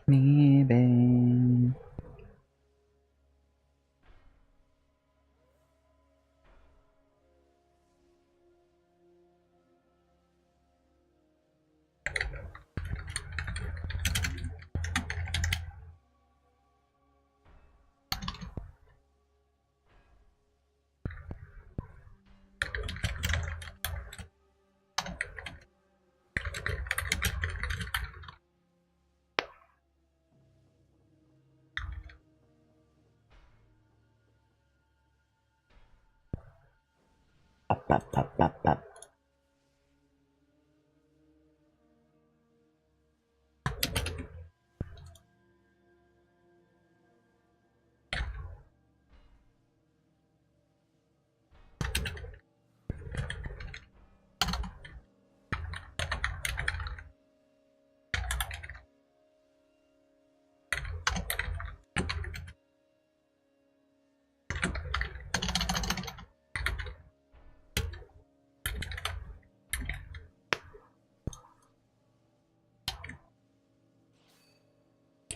me, babe. Up, up, up, up, up.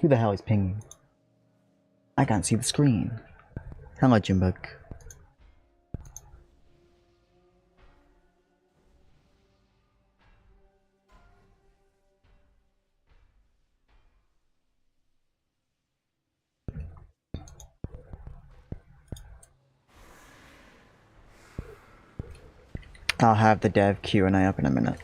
Who the hell is pinging? I can't see the screen. Hello, Jimbuk. I'll have the dev Q&A up in a minute.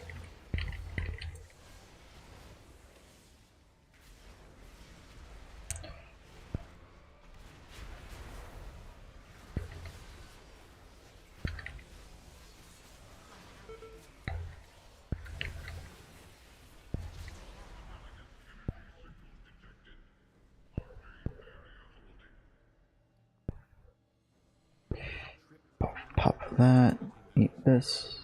Pop that, eat this.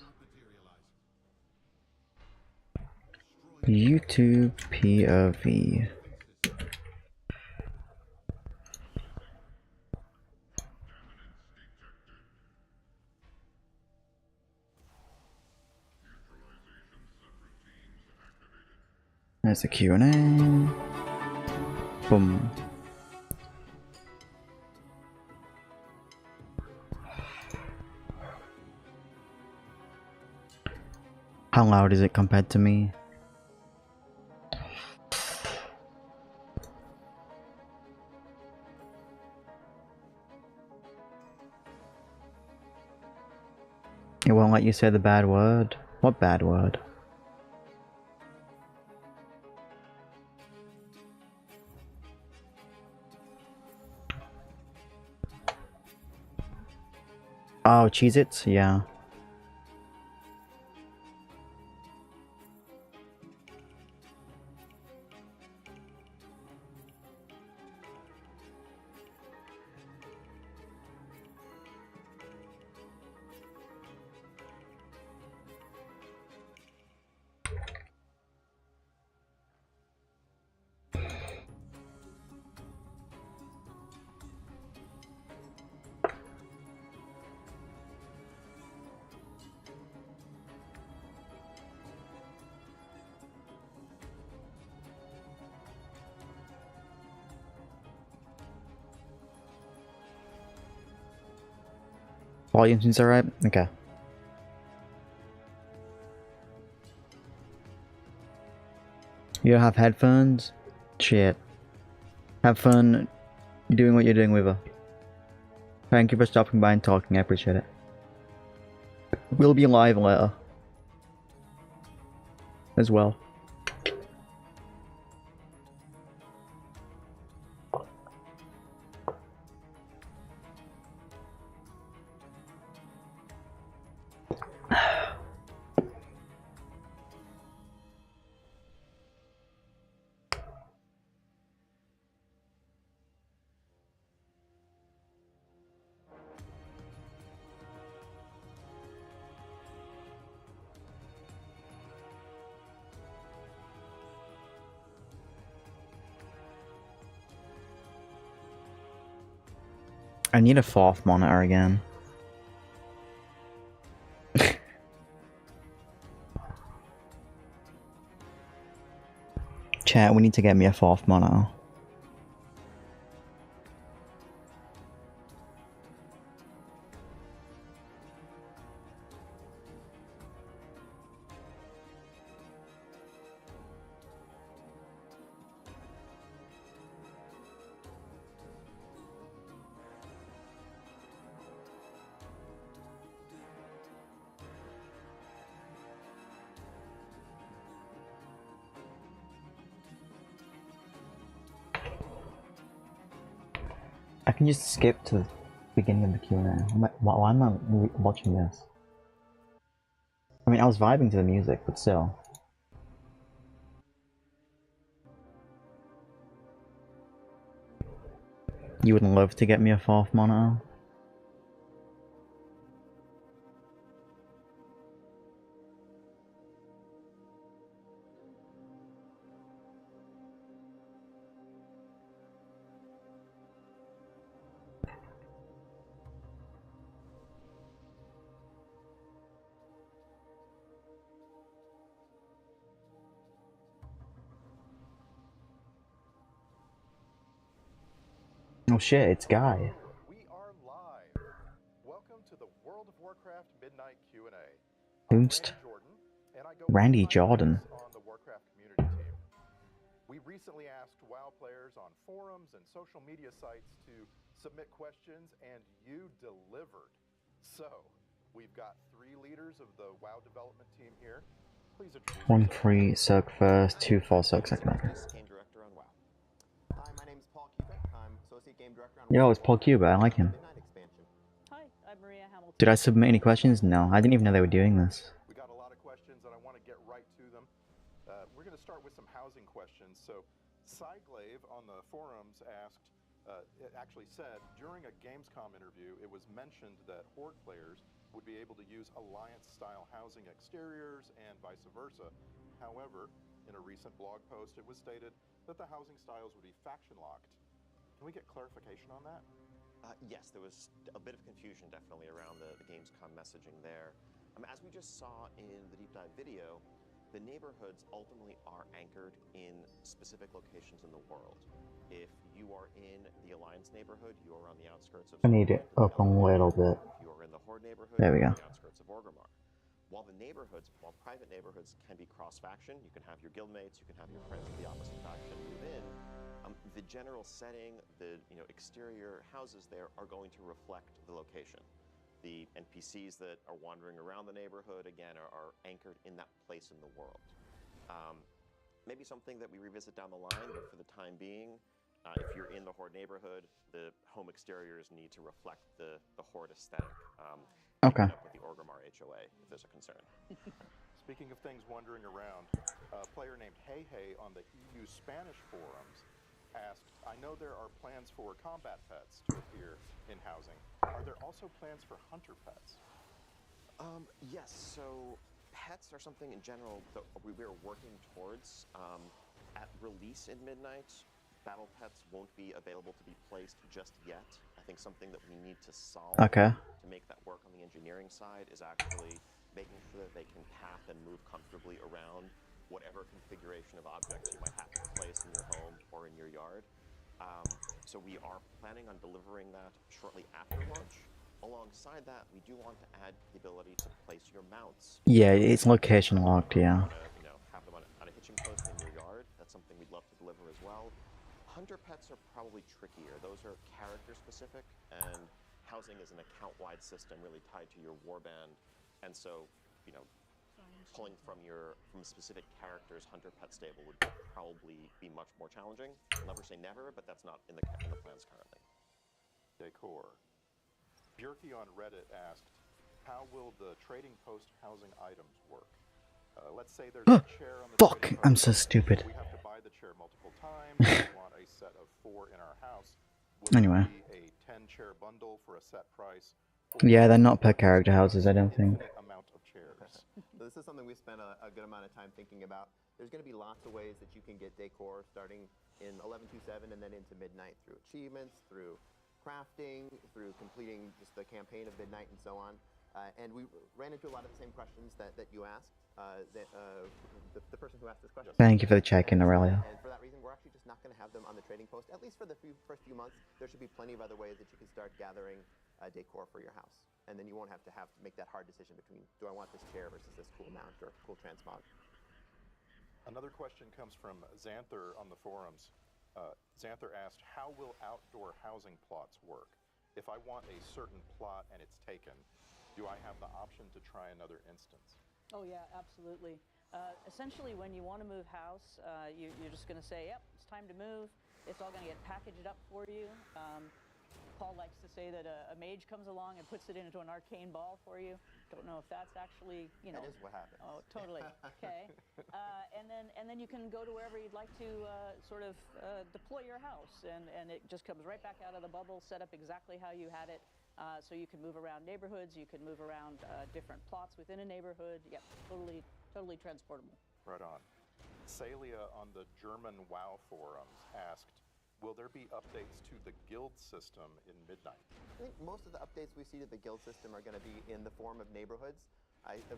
YouTube POV. There's the Q&A. Boom. How loud is it compared to me? It won't let you say the bad word? What bad word? Oh, Cheez-Its? Yeah. Volume seems alright? Okay. You don't have headphones? Shit. Have fun doing what you're doing with her. Thank you for stopping by and talking, I appreciate it. We'll be live later. As well. I need a fourth monitor again. Chat, we need to get me a 4th monitor. I can just skip to the beginning of the Q&A. Why am I watching this? I mean, I was vibing to the music, but still. You would love to get me a 4th monitor? Oh shit, it's Guy. We are live. Welcome to the World of Warcraft Midnight Q&A. Boomst. Randy Jordan. On the Warcraft community team. We recently asked WoW players on forums and social media sites to submit questions, and you delivered. So, we've got 3 leaders of the WoW development team here. Please introduce 1 free suck first, 2 full suck second. Game director on WoW. Hi, my name is Paul Cuba. I'm associate game director on Yo, it's Paul Cuba, I like him. Hi, I'm Maria Hamilton. Did I submit any questions? No, I didn't even know they were doing this. We got a lot of questions and I want to get right to them. We're going to start with some housing questions. So, Cyglaive on the forums asked, it actually said, during a Gamescom interview, it was mentioned that Horde players would be able to use Alliance-style housing exteriors and vice versa. However, in a recent blog post, it was stated that the housing styles would be faction-locked. Can we get clarification on that? Yes, there was a bit of confusion definitely around the Gamescom messaging there. As we just saw in the deep dive video, the neighborhoods ultimately are anchored in specific locations in the world. If you are in the Alliance neighborhood, you are on the outskirts of... I need it up a little bit. If you are in the Horde neighborhood, there we go. On the outskirts of Orgrimmar. While private neighborhoods can be cross-faction, you can have your guildmates, you can have your friends of the opposite faction move in, the general setting, the exterior houses there are going to reflect the location. The NPCs that are wandering around the neighborhood, again, are anchored in that place in the world. Maybe something that we revisit down the line, but for the time being, if you're in the Horde neighborhood, the home exteriors need to reflect the Horde aesthetic. Okay. Up with the Orgrimmar HOA, if there's a concern. Speaking of things wandering around, a player named Hey Hey on the EU Spanish forums asked, I know there are plans for combat pets to appear in housing. Are there also plans for hunter pets? Yes, so pets are something in general that we're working towards. At release in Midnight, battle pets won't be available to be placed just yet. I think something that we need to solve to make that work on the engineering side is actually making sure that they can path and move comfortably around whatever configuration of objects you might have to place in your home or in your yard. So we are planning on delivering that shortly after launch. Alongside that, we do want to add the ability to place your mounts. Yeah, it's location locked, yeah. Have them on a hitching post in your yard. That's something we'd love to deliver as well. Hunter pets are probably trickier. Those are character specific, and housing is an account-wide system really tied to your warband. And so, pulling from specific characters' hunter pet stable would probably be much more challenging. I'll never say never, but that's not in the plans currently. Decor. Bjerky on Reddit asked, how will the trading post housing items work? Let's say there's a chair on the Fuck, I'm so stupid. We have to buy the chair multiple times. We want a set of 4 in our house. Will anyway. It be a 10-chair bundle for a set price? Yeah, they're not per character houses, I don't think. Amount of chairs. So this is something we spent a good amount of time thinking about. There's going to be lots of ways that you can get decor starting in 11.2.7 and then into Midnight through achievements, through crafting, through completing just the campaign of Midnight and so on. And we ran into a lot of the same questions that you asked, the person who asked this question. Thank you for the check-in, Aurelia. And for that reason, we're actually just not going to have them on the trading post, at least for the first few months. There should be plenty of other ways that you can start gathering decor for your house. And then you won't have to make that hard decision between, do I want this chair versus this cool mount or cool transmog? Another question comes from Xanther on the forums. Xanther asked, how will outdoor housing plots work? If I want a certain plot and it's taken, do I have the option to try another instance? Oh yeah, absolutely. Essentially, when you want to move house, you're just going to say, yep, it's time to move. It's all going to get packaged up for you. Paul likes to say that a mage comes along and puts it into an arcane ball for you. Don't know if that's actually, you know. That is what happens. Oh, totally. Okay. And then you can go to wherever you'd like to sort of deploy your house, and it just comes right back out of the bubble, set up exactly how you had it. So you can move around neighborhoods, you can move around different plots within a neighborhood. Yep, totally transportable. Right on. Celia on the German WoW forums asked, will there be updates to the guild system in Midnight? I think most of the updates we see to the guild system are going to be in the form of neighborhoods.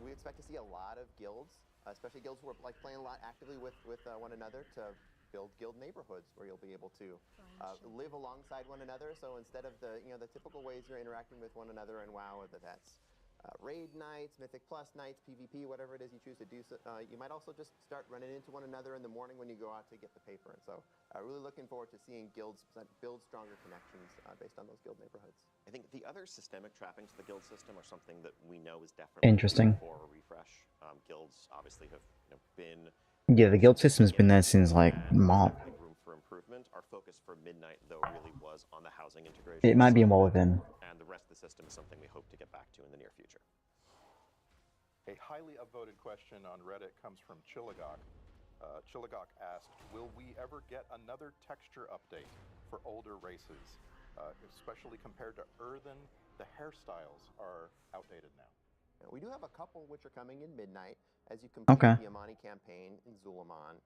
We expect to see a lot of guilds, especially guilds who are playing a lot actively with one another, to build guild neighborhoods where you'll be able to live alongside one another. So instead of the typical ways you're interacting with one another in WoW, whether that's raid nights, Mythic Plus nights, PvP, whatever it is you choose to do, you might also just start running into one another in the morning when you go out to get the paper. And so really looking forward to seeing guilds build stronger connections based on those guild neighborhoods. I think the other systemic trappings of the guild system are something that we know is definitely Interesting. for a refresh. Guilds obviously have been... Yeah, the guild system's been there since like March. Room for improvement. Our focus for Midnight, though, really was on the housing integration. It might be more within. And the rest of the system is something we hope to get back to in the near future. A highly upvoted question on Reddit comes from Chilligok. Chilligok asked, will we ever get another texture update for older races? Especially compared to Earthen, the hairstyles are outdated now. We do have a couple which are coming in Midnight. As you complete the Amani campaign in Zulaman,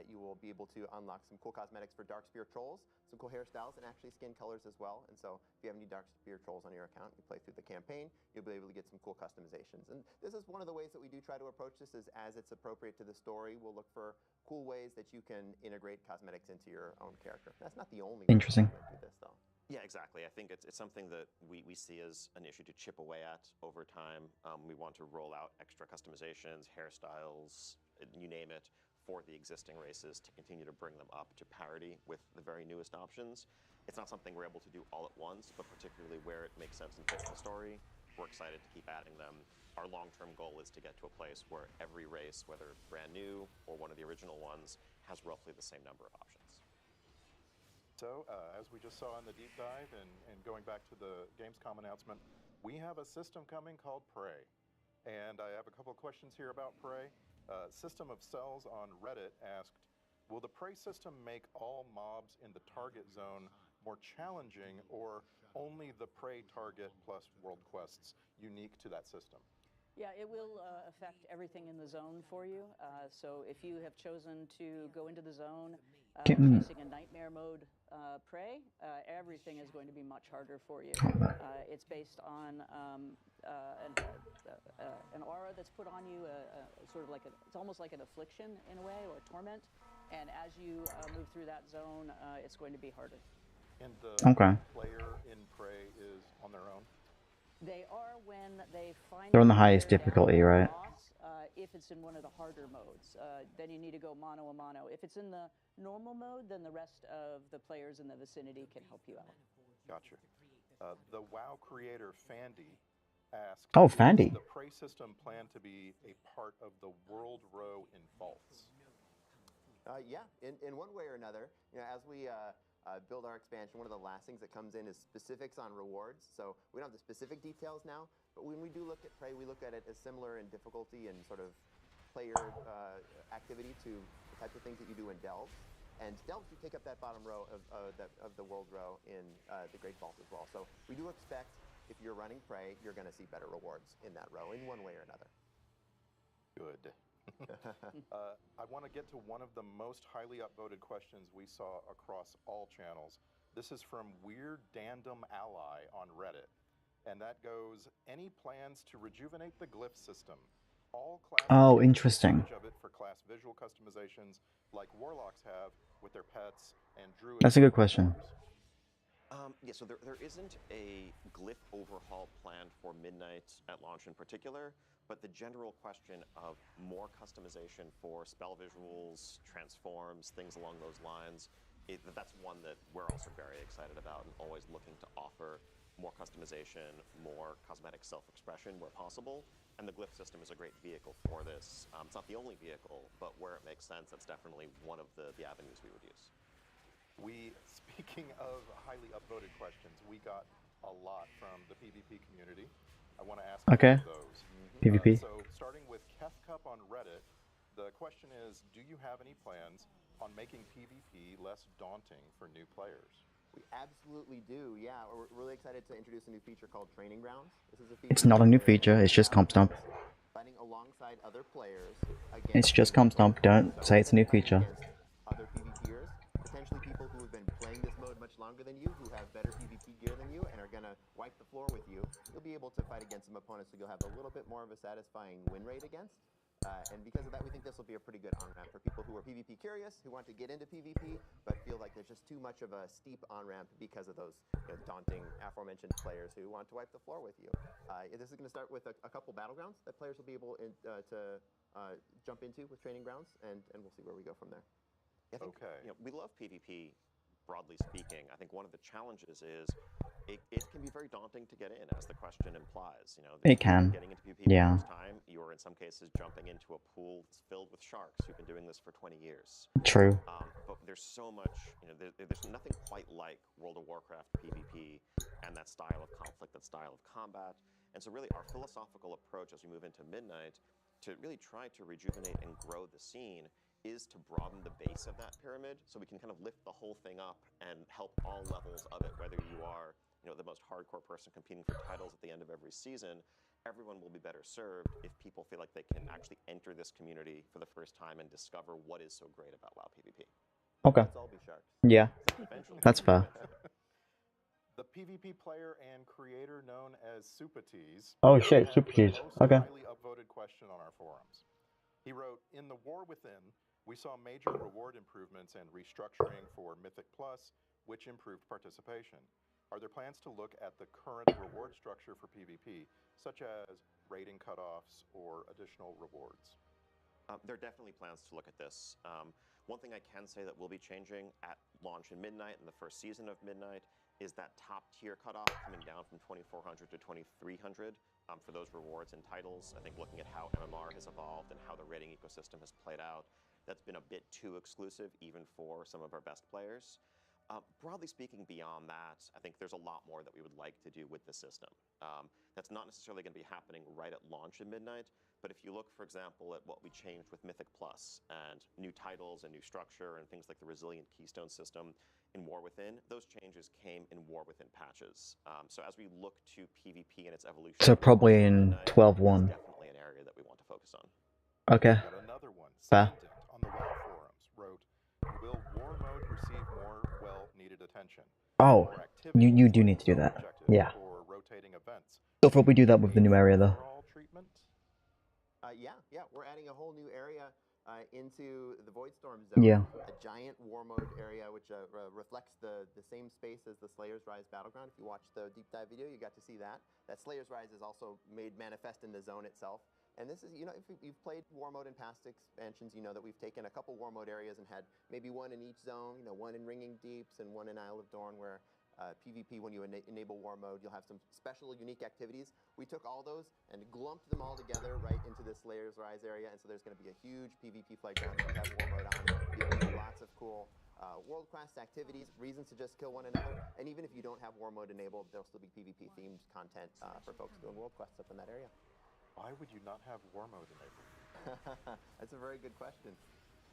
you will be able to unlock some cool cosmetics for Darkspear trolls, some cool hairstyles, and actually skin colors as well. And so if you have any Darkspear trolls on your account, you play through the campaign, you'll be able to get some cool customizations. And this is one of the ways that we do try to approach this, is as it's appropriate to the story, we'll look for cool ways that you can integrate cosmetics into your own character. That's not the only way Interesting. we do this, though. Yeah, exactly. I think it's something that we see as an issue to chip away at over time. We want to roll out extra customizations, hairstyles, you name it, for the existing races to continue to bring them up to parity with the very newest options. It's not something we're able to do all at once, but particularly where it makes sense and fits the story, we're excited to keep adding them. Our long-term goal is to get to a place where every race, whether brand new or one of the original ones, has roughly the same number of options. So, as we just saw in the deep dive and going back to the Gamescom announcement, we have a system coming called Prey. And I have a couple of questions here about Prey. System of Cells on Reddit asked, will the Prey system make all mobs in the target zone more challenging, or only the Prey target plus world quests unique to that system? Yeah, it will affect everything in the zone for you. So if you have chosen to go into the zone chasing a nightmare mode prey, everything is going to be much harder for you. It's based on an aura that's put on you, sort of like it's almost like an affliction in a way, or a torment. And as you move through that zone, it's going to be harder. And the player in Prey is on their own? They are when they find... They're on the highest difficulty, right? If it's in one of the harder modes, then you need to go mano a mano. If it's in the normal mode, then the rest of the players in the vicinity can help you out. Gotcha. The WoW creator Fandy asked, Fandy. Is the Prey system planned to be a part of the World Row in Vaults? Yeah, in one way or another. As we build our expansion, one of the last things that comes in is specifics on rewards. So we don't have the specific details now, but when we do look at Prey, we look at it as similar in difficulty and sort of player activity to the types of things that you do in Delves. And Delves, you take up that bottom row of the World Row in the Great Vault as well. So we do expect, if you're running Prey, you're going to see better rewards in that row in one way or another. Good. I want to get to one of the most highly upvoted questions we saw across all channels. This is from Weird Dandom Ally on Reddit. And that goes, any plans to rejuvenate the glyph system? All classes Oh, can take interesting. advantage of it for class visual customizations like warlocks have with their pets and druids. That's a good question. Yeah, so there isn't a glyph overhaul planned for Midnight at launch in particular, but the general question of more customization for spell visuals, transforms, things along those lines, that's one that we're also very excited about and always looking to offer more customization, more cosmetic self-expression where possible. And the glyph system is a great vehicle for this. It's not the only vehicle, but where it makes sense, that's definitely one of the avenues we would use. Speaking of highly upvoted questions, we got a lot from the PvP community. I want to ask Okay. those. PvP. So starting with Keth Cup on Reddit, the question is, do you have any plans on making PvP less daunting for new players? We absolutely do, yeah. We're really excited to introduce a new feature called Training Grounds. This is a feature It's not a new where feature, it's just Comp Stomp. fighting alongside other players. It's just Comp Stomp, don't say it's a new feature. Other PvPers, potentially people who have been playing this mode much longer than you, who have better PvP gear than you, and are gonna wipe the floor with you. You'll be able to fight against some opponents who you'll have a little bit more of a satisfying win rate against. And because of that, we think this will be a pretty good on-ramp for people who are PvP curious, who want to get into PvP, but feel like there's just too much of a steep on-ramp because of those daunting aforementioned players who want to wipe the floor with you. This is going to start with a couple battlegrounds that players will be able to jump into with Training Grounds, and we'll see where we go from there. I think, we love PvP, broadly speaking. I think one of the challenges is it can be very daunting to get in, as the question implies. It can. Getting into PvP for the first time, you're in some cases jumping into a pool that's filled with sharks who've been doing this for 20 years. True. But there's so much, there's nothing quite like World of Warcraft PvP and that style of conflict, that style of combat. And so really our philosophical approach as we move into Midnight to really try to rejuvenate and grow the scene is to broaden the base of that pyramid so we can kind of lift the whole thing up and help all levels of it, whether you are the most hardcore person competing for titles at the end of every season. Everyone will be better served if people feel like they can actually enter this community for the first time and discover what is so great about WoW PvP. Okay. Let's all be sharks. Yeah. Eventually. That's fair. The PvP player and creator known as Supatees. Oh shit, Supatees. Okay. Highly upvoted question on our forums. He wrote, in the War Within, we saw major reward improvements and restructuring for Mythic Plus, which improved participation. Are there plans to look at the current reward structure for PvP, such as rating cutoffs or additional rewards? There are definitely plans to look at this. One thing I can say that will be changing at launch in Midnight, in the first season of Midnight, is that top tier cutoff coming down from 2400 to 2300 for those rewards and titles. I think looking at how MMR has evolved and how the rating ecosystem has played out, that's been a bit too exclusive even for some of our best players. Broadly speaking, beyond that, I think there's a lot more that we would like to do with the system. That's not necessarily going to be happening right at launch in Midnight, but if you look, for example, at what we changed with Mythic Plus and new titles and new structure and things like the Resilient Keystone system in War Within, those changes came in War Within patches. So as we look to PvP and its evolution... So probably in 12.1. Definitely an area that we want to focus on. Okay. Got another one. Fair. Sandent on the WoW forums wrote, will War Mode receive more well-needed attention? Oh, More activities you do like need to do zone that. objectives Yeah. Or rotating events? They'll probably do that with the new area though. Overall treatment? Yeah, we're adding a whole new area into the Voidstorm zone. Yeah. A giant war mode area which reflects the same space as the Slayer's Rise Battleground. If you watched the deep dive video, you got to see that. That Slayer's Rise is also made manifest in the zone itself. And this is, if you've played war mode in past expansions, you know that we've taken a couple war mode areas and had maybe one in each zone, one in Ringing Deeps and one in Isle of Dorn, where PvP, when you enable war mode, you'll have some special, unique activities. We took all those and glumped them all together right into this Slayer's Rise area, and so there's going to be a huge PvP playground if you have war mode on. You can do lots of cool world-class activities, reasons to just kill one another, and even if you don't have war mode enabled, there'll still be PvP-themed content for folks doing world quests up in that area. Why would you not have war mode enabled? That's a very good question.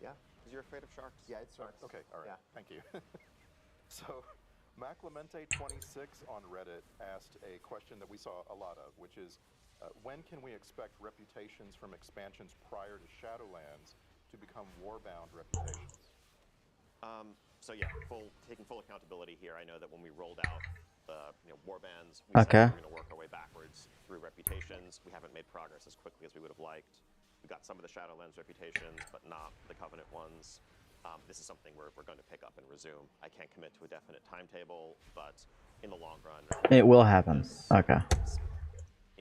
Yeah. Because you're afraid of sharks. Yeah, it's sharks. Okay, all right. Yeah. Thank you. So, MacLamente26 on Reddit asked a question that we saw a lot of, which is, when can we expect reputations from expansions prior to Shadowlands to become Warbound reputations? So yeah, taking full accountability here, I know that when we rolled out warbands. We Okay. said we're going to work our way backwards through reputations. We haven't made progress as quickly as we would have liked. We got some of the Shadowlands reputations, but not the Covenant ones. This is something we're going to pick up and resume. I can't commit to a definite timetable, but in the long run, It will happen. Okay.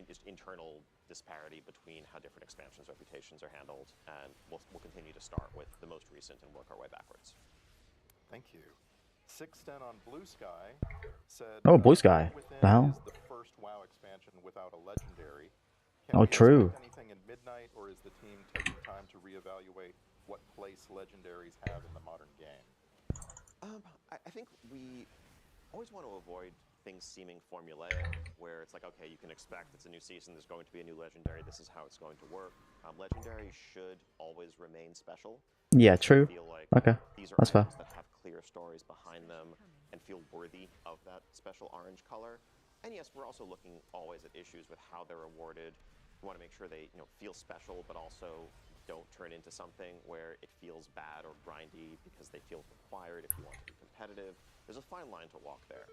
Just internal disparity between how different expansions reputations are handled, and we'll continue to start with the most recent and work our way backwards. Thank you. 610 on Blue Sky said, Oh, Blue Sky. Within The hell? is the first WoW expansion without a legendary. Can Oh, we true. expect anything in Midnight, or is the team taking time to reevaluate what place legendaries have in the modern game? I think we always want to avoid things seeming formulaic, where it's like, okay, you can expect it's a new season, there's going to be a new legendary, this is how it's going to work. Legendaries should always remain special. Yeah, true. Feel like Okay, these are that's fair. items that have clear stories behind them and feel worthy of that special orange color. And yes, we're also looking always at issues with how they're awarded. We want to make sure they feel special, but also don't turn into something where it feels bad or grindy because they feel required if you want to be competitive. There's a fine line to walk there.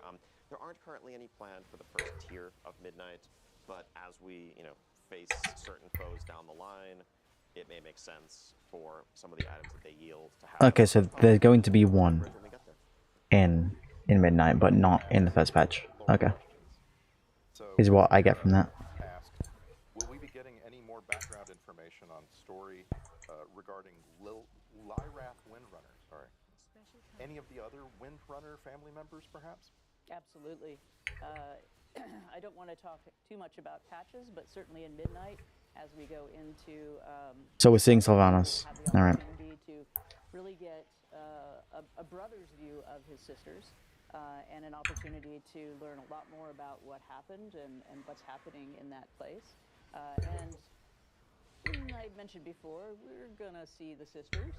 There aren't currently any planned for the first tier of Midnight, but as we face certain foes down the line, it may make sense for some of the items that they yield to have. Okay, so there's going to be one when we get there. in Midnight, but not in the first patch. Okay, So, is what I get from that. asked, will we be getting any more background information on story regarding Lyrath Windrunner? Sorry. Any of the other Windrunner family members, perhaps? Absolutely. I don't want to talk too much about patches, but certainly in Midnight, as we go into So we're seeing Sylvanas. have the All right. opportunity to really get a brother's view of his sisters, and an opportunity to learn a lot more about what happened and what's happening in that place. And I mentioned before, we're gonna see the sisters.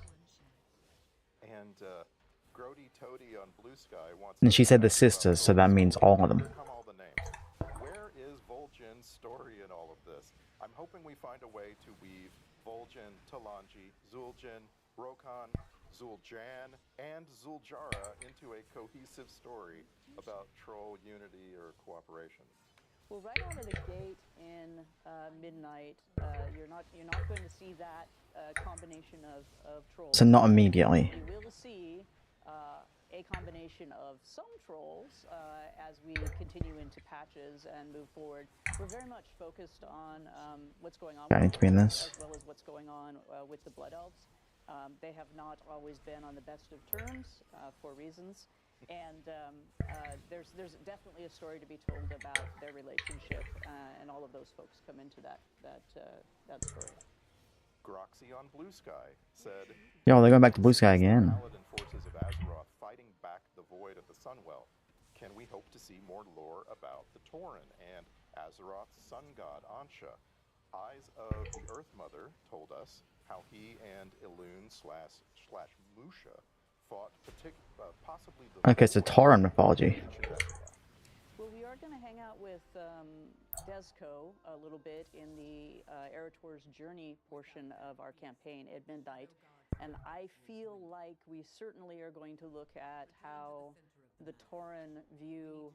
And Grody Toady on Blue Sky wants. And to she said the ask about sisters, so that means all of them. Here come all the names. Where is Vol'jin's story in all of this? I'm hoping we find a way to weave Vol'jin, Talanji, Zul'jin, Rokan, Zul'jan, and Zul'jara into a cohesive story about troll unity or cooperation. Well, right out of the gate in Midnight, you're not going to see that combination of trolls. So not immediately. You will see a combination of some trolls as we continue into patches and move forward. We're very much focused on what's going on Yeah, I with need to be in trolls, this. as well as what's going on with the Blood Elves. They have not always been on the best of terms for reasons. And there's definitely a story to be told about their relationship, and all of those folks come into that story. Groxy on Blue Sky said, Yo, they're going back to Blue Sky again. Paladin forces of Azeroth fighting back the void of the Sunwell. Can we hope to see more lore about the Tauren and Azeroth's sun god Ansha? Eyes of the Earth Mother told us how he and Elune slash Musha fought possibly the Okay, so Tauren mythology. Well, we are going to hang out with Desco a little bit in the Erator's Journey portion of our campaign at Midnight, and I feel like we certainly are going to look at how the Tauren view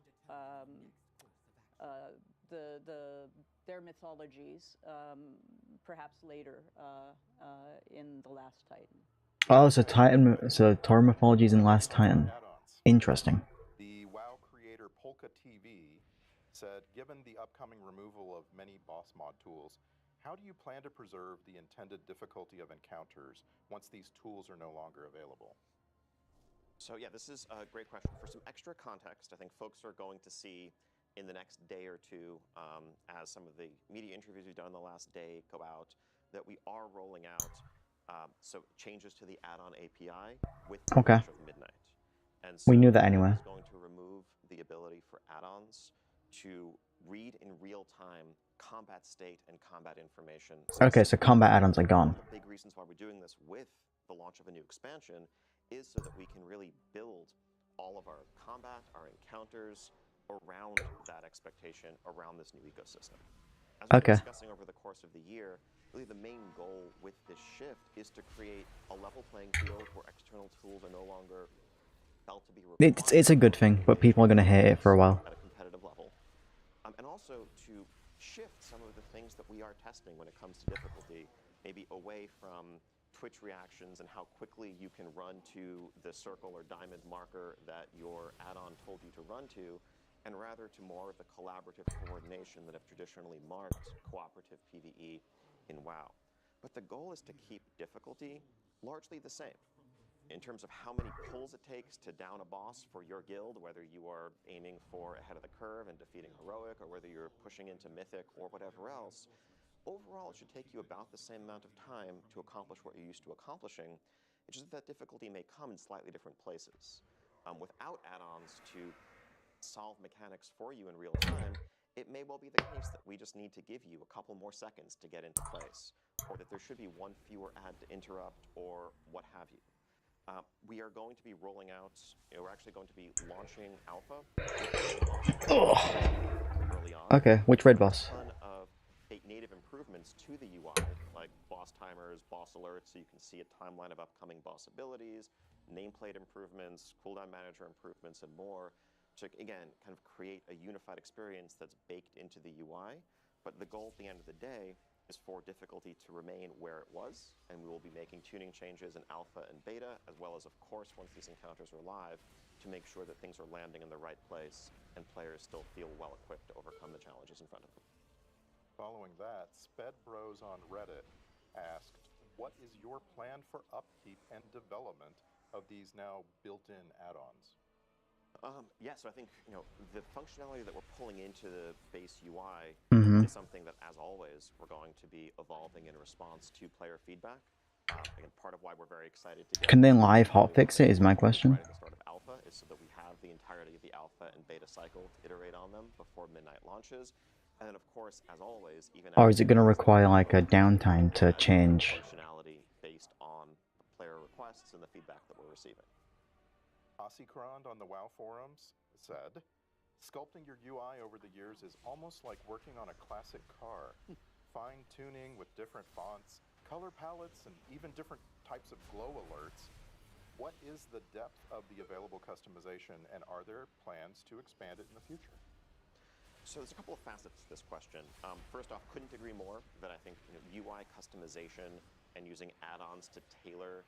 their mythologies, perhaps later in The Last Titan. Oh, so Tauren mythology is in Last Titan. Interesting. The WoW creator Polka TV said, given the upcoming removal of many boss mod tools, how do you plan to preserve the intended difficulty of encounters once these tools are no longer available? So yeah, this is a great question. For some extra context, I think folks are going to see in the next day or two, as some of the media interviews we've done the last day go out, that we are rolling out so changes to the add-on API with the Okay. launch of Midnight. And so We knew that anyway. It's going to remove the ability for add-ons to read in real time combat state and combat information. Okay, so combat add-ons are gone. One of the big reasons why we're doing this with the launch of a new expansion is so that we can really build all of our combat, our encounters around that expectation, around this new ecosystem. As we've been discussing over the course of the year, really the main goal with this shift is to create a level playing field where external tools are no longer felt to be required. It's a good thing, but people are going to hate it for a while. At a and also to shift some of the things that we are testing when it comes to difficulty, maybe away from Twitch reactions and how quickly you can run to the circle or diamond marker that your add-on told you to run to, and rather to more of the collaborative coordination that have traditionally marked cooperative PvE in WoW. But the goal is to keep difficulty largely the same. In terms of how many pulls it takes to down a boss for your guild, whether you are aiming for ahead of the curve and defeating Heroic, or whether you're pushing into Mythic or whatever else, overall it should take you about the same amount of time to accomplish what you're used to accomplishing. It's just that difficulty may come in slightly different places. Without add-ons to solve mechanics for you in real time, it may well be the case that we just need to give you a couple more seconds to get into place, or that there should be one fewer ad to interrupt, or what have you. We are going to be rolling out, we're actually going to be launching Alpha early on. Okay, which raid boss? A ton of native improvements to the UI, like boss timers, boss alerts, so you can see a timeline of upcoming boss abilities, nameplate improvements, cooldown manager improvements, and more, to, again, kind of create a unified experience that's baked into the UI. But the goal at the end of the day is for difficulty to remain where it was, and we will be making tuning changes in alpha and beta, as well as, of course, once these encounters are live, to make sure that things are landing in the right place and players still feel well equipped to overcome the challenges in front of them. Following that, Sped Bros on Reddit asked, what is your plan for upkeep and development of these now built-in add-ons? Yeah, so I think, the functionality that we're pulling into the base UI is something that, as always, we're going to be evolving in response to player feedback. Again, part of why we're very excited to get... Can they live hotfix it is my question. Right at the start of Alpha is so that we have the entirety of the Alpha and Beta cycle to iterate on them before midnight launches. And then, of course, as always, even... Or is it going to require like a downtime to change? Functionality based on the player requests and the feedback that we're receiving. Ossicrond on the WoW forums said, sculpting your UI over the years is almost like working on a classic car. Fine-tuning with different fonts, color palettes, and even different types of glow alerts. What is the depth of the available customization, and are there plans to expand it in the future? So there's a couple of facets to this question. First off, couldn't agree more that I think UI customization and using add-ons to tailor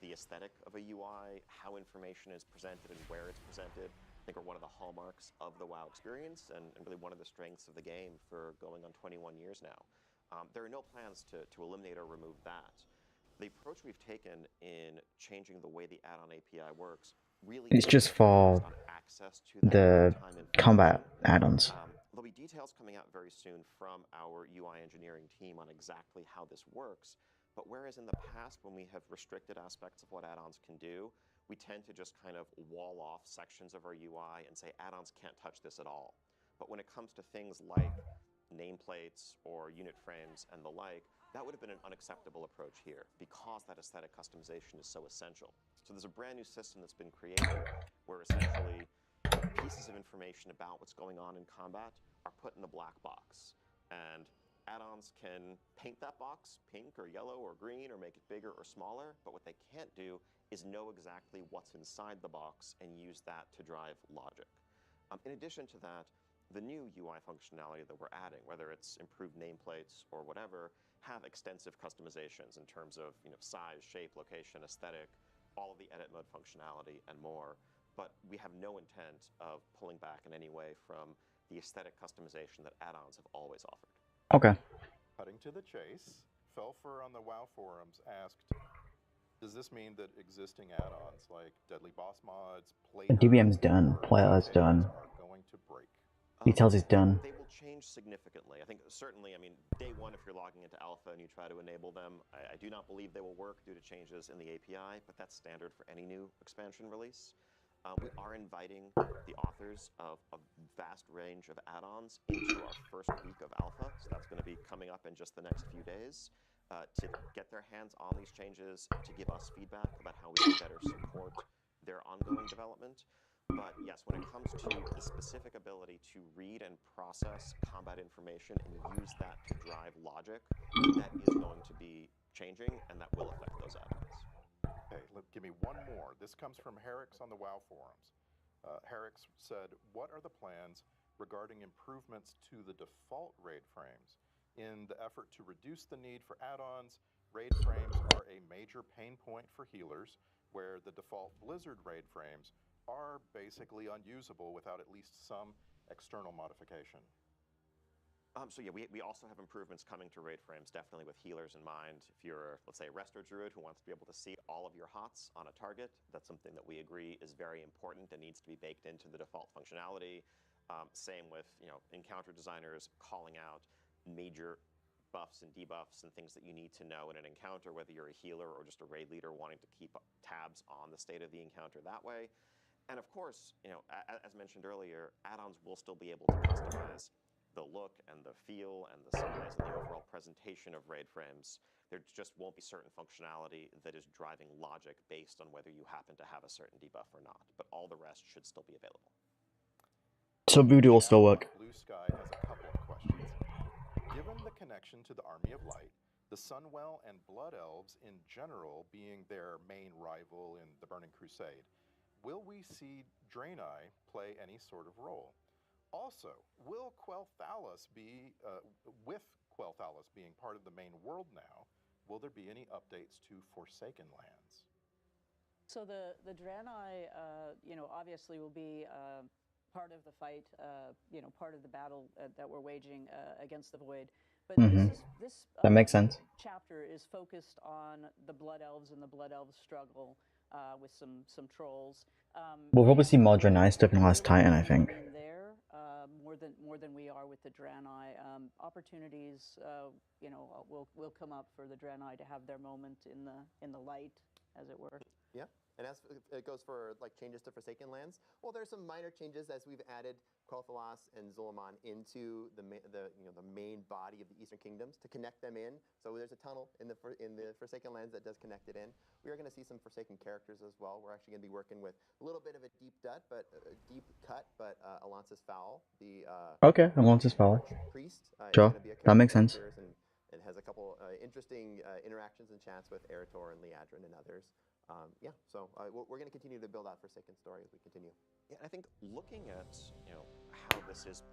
the aesthetic of a UI, how information is presented and where it's presented, I think are one of the hallmarks of the WoW experience, and really one of the strengths of the game for going on 21 years now. There are no plans to eliminate or remove that. The approach we've taken in changing the way the add-on API works really It's just for access to the combat add-ons. There'll be details coming out very soon from our UI engineering team on exactly how this works. But whereas in the past, when we have restricted aspects of what add-ons can do, we tend to just kind of wall off sections of our UI and say add-ons can't touch this at all. But when it comes to things like nameplates or unit frames and the like, that would have been an unacceptable approach here because that aesthetic customization is so essential. So there's a brand new system that's been created where essentially pieces of information about what's going on in combat are put in the black box. And add-ons can paint that box pink or yellow or green or make it bigger or smaller, but what they can't do is know exactly what's inside the box and use that to drive logic. In addition to that, the new UI functionality that we're adding, whether it's improved nameplates or whatever, have extensive customizations in terms of size, shape, location, aesthetic, all of the edit mode functionality, and more. But we have no intent of pulling back in any way from the aesthetic customization that add-ons have always offered. Okay. Cutting to the chase, Felfer on the WoW forums asked, does this mean that existing add-ons like Deadly Boss mods, DBM's done, Player's done. are going to break? He tells he's done. They will change significantly. I think certainly, day one, if you're logging into Alpha and you try to enable them, I do not believe they will work due to changes in the API, but that's standard for any new expansion release. We are inviting the authors of a vast range of add-ons into our first week of Alpha, so that's going to be coming up in just the next few days, to get their hands on these changes, to give us feedback about how we can better support their ongoing development. But yes, when it comes to the specific ability to read and process combat information and use that to drive logic, that is going to be changing, and that will affect those add-ons. Okay, give me one more. This comes from Herrix on the WoW forums. Herrix said, what are the plans regarding improvements to the default raid frames. In the effort to reduce the need for add-ons, raid frames are a major pain point for healers, where the default Blizzard raid frames are basically unusable without at least some external modification. So yeah, we also have improvements coming to raid frames, definitely with healers in mind. If you're, let's say, a resto druid who wants to be able to see all of your hots on a target, that's something that we agree is very important and needs to be baked into the default functionality. Same with, encounter designers calling out major buffs and debuffs and things that you need to know in an encounter, whether you're a healer or just a raid leader wanting to keep tabs on the state of the encounter that way. And of course, as mentioned earlier, add-ons will still be able to customize the look and the feel and the size and the overall presentation of raid frames. There just won't be certain functionality that is driving logic based on whether you happen to have a certain debuff or not, but all the rest should still be available. So Voodoo will still work. Blue Sky has a couple of questions. Given the connection to the Army of Light, the Sunwell and Blood Elves in general being their main rival in the Burning Crusade, will we see Draenei play any sort of role? Also, will Quel'Thalas be, with Quel'Thalas being part of the main world now, will there be any updates to Forsaken Lands? So the Draenei, obviously will be part of the fight, part of the battle that we're waging against the Void. But this that makes sense. Chapter is focused on the Blood Elves and the Blood Elves struggle with some trolls. We'll probably see more Draenei stuff in Last Titan, I think. There, more than we are with the Draenei. Opportunities, will come up for the Draenei to have their moment in the light, as it were. Yeah, and as it goes for like changes to Forsaken Lands, well, there's some minor changes as we've added Quel'Thalas and Zul'Aman into the main body of the Eastern Kingdoms to connect them in. So there's a tunnel in the Forsaken Lands that does connect it in. We are going to see some Forsaken characters as well. We're actually going to be working with a little bit of a deep cut, but Alonsis Fowl, the Alonsis Fowl priest, sure, that makes sense. And has a couple interesting interactions and chats with Eretor and Liadrin and others. So we're going to continue to build out Forsaken story as we continue. Yeah, I think looking at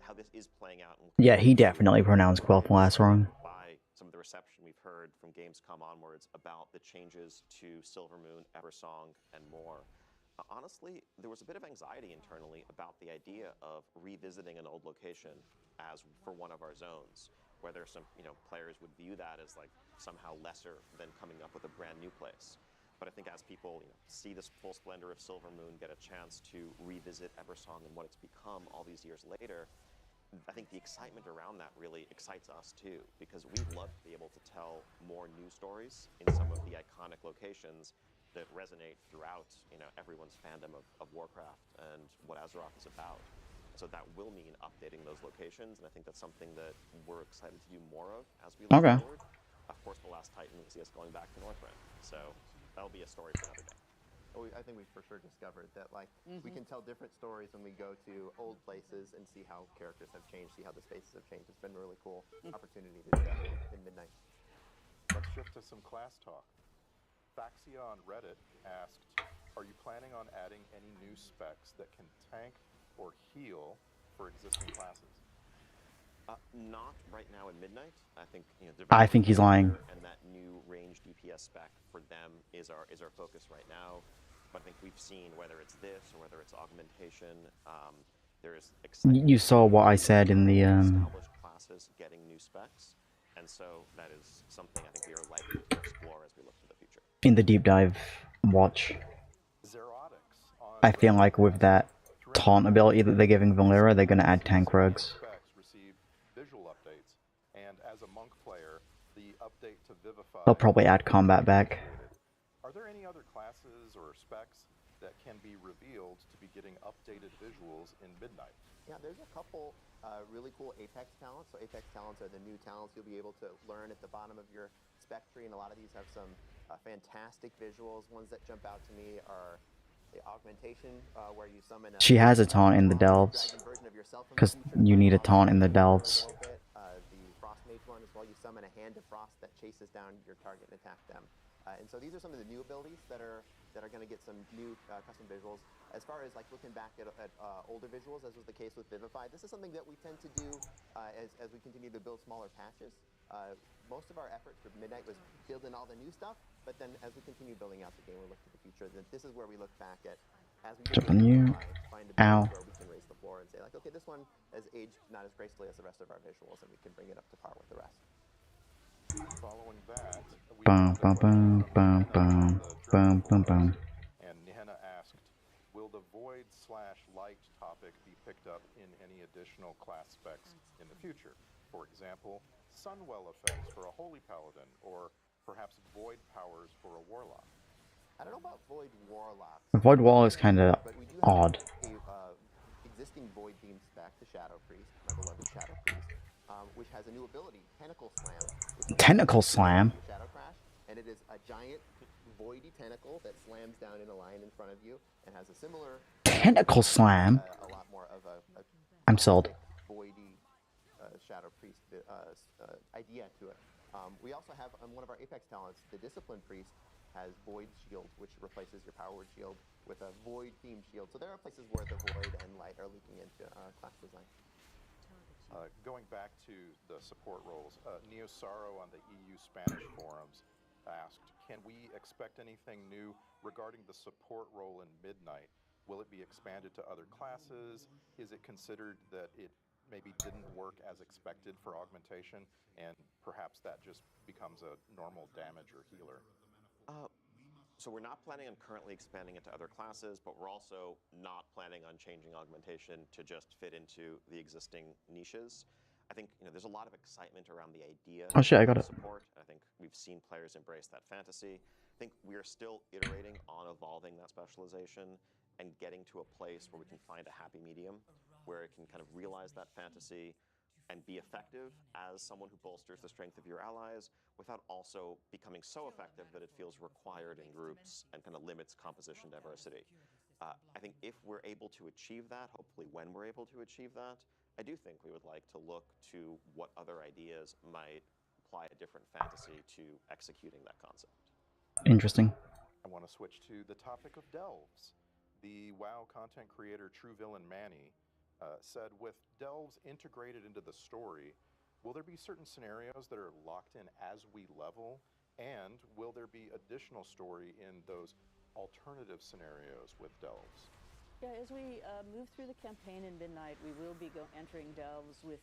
how this is playing out. Yeah, he definitely pronounced Quel'Thalas wrong. By some of the reception we've heard from Gamescom onwards about the changes to Silvermoon, Eversong, and more. Honestly, there was a bit of anxiety internally about the idea of revisiting an old location as for one of our zones, whether some players would view that as like somehow lesser than coming up with a brand new place. But I think as people see this full splendor of Silvermoon, get a chance to revisit Eversong and what it's become all these years later, I think the excitement around that really excites us too, because we'd love to be able to tell more new stories in some of the iconic locations that resonate throughout everyone's fandom of Warcraft and what Azeroth is about. So that will mean updating those locations, and I think that's something that we're excited to do more of as we look forward. Of course, the Last Titan will see us going back to Northrend, so that'll be a story for another day. I think we for sure discovered that we can tell different stories when we go to old places and see how characters have changed, see how the spaces have changed. It's been a really cool opportunity to do that in Midnight. Let's shift to some class talk. Faxia on Reddit asked, are you planning on adding any new specs that can tank or heal for existing classes? Not right now in Midnight. I think he's lying. And that new range DPS spec for them is our focus right now. But I think we've seen whether it's this or whether it's augmentation. There is excitement. You saw what I said in the established classes getting new specs, and so that is something I think we are likely to explore as we look to the future. In the deep dive watch, I feel like with that taunt ability that they're giving Valera, they're going to add tank rogues. They'll probably add combat back. Are there any other classes or specs that can be revealed to be getting updated visuals in Midnight? Yeah, there's a couple really cool Apex talents. So Apex talents are the new talents you'll be able to learn at the bottom of your spec tree, and a lot of these have some fantastic visuals. Ones that jump out to me are the augmentation, where you summon She has a taunt in the Delves, because you need a taunt in the Delves. The Frost Mage one as well, you summon a Hand of Frost that chases down your target and attack them. And so these are some of the new abilities that are going to get some new custom visuals. As far as like looking back at older visuals, as was the case with Vivify, this is something that we tend to do as we continue to build smaller patches. Most of our effort for Midnight was building all the new stuff, but then as we continue building out the game, we look to the future. This is where we look back at as we Jump on you. find a Ow. where we can raise the floor and say like, okay, this one has aged not as gracefully as the rest of our visuals, and we can bring it up to par with the rest. Following that, we Bum, found a bum, question bum, from bum, Nihenna on bum, the bum, Journal bum. forums, and Nihenna asked, will the void/light topic be picked up in any additional class specs in the future? For example, Sunwell effects for a Holy Paladin, or perhaps void powers for a Warlock? I don't know about Void Warlocks. Void Wall is kind of but we do odd. have a existing Void themed spec, the Shadow Priest, my beloved Shadow Priest, which has a new ability, Tentacle Slam. Tentacle Slam? Shadow Crash, and it is a giant voidy tentacle that slams down in a line in front of you and has a similar Tentacle Slam? a lot more of a I'm sold. voidy Shadow Priest idea to it. We also have one of our Apex talents, the Discipline Priest, has Void Shield, which replaces your Power Word Shield with a Void themed shield. So there are places where the Void and Light are leaking into class design. Going back to the support roles, Neo Saro on the EU Spanish forums asked, can we expect anything new regarding the support role in Midnight? Will it be expanded to other classes? Is it considered that it maybe didn't work as expected for augmentation, and perhaps that just becomes a normal damage or healer? So we're not planning on currently expanding it to other classes, but we're also not planning on changing augmentation to just fit into the existing niches. I think there's a lot of excitement around the idea Oh shit, I got of it. support. I think we've seen players embrace that fantasy. I think we are still iterating on evolving that specialization and getting to a place where we can find a happy medium, where it can kind of realize that fantasy and be effective as someone who bolsters the strength of your allies without also becoming so effective that it feels required in groups and kind of limits composition diversity. I think if we're able to achieve that, hopefully when we're able to achieve that, I do think we would like to look to what other ideas might apply a different fantasy to executing that concept. Interesting. I want to switch to the topic of delves. The WoW content creator True Villain Manny said, with delves integrated into the story, will there be certain scenarios that are locked in as we level, and will there be additional story in those alternative scenarios with delves? Yeah, as we move through the campaign in Midnight, we will be entering delves with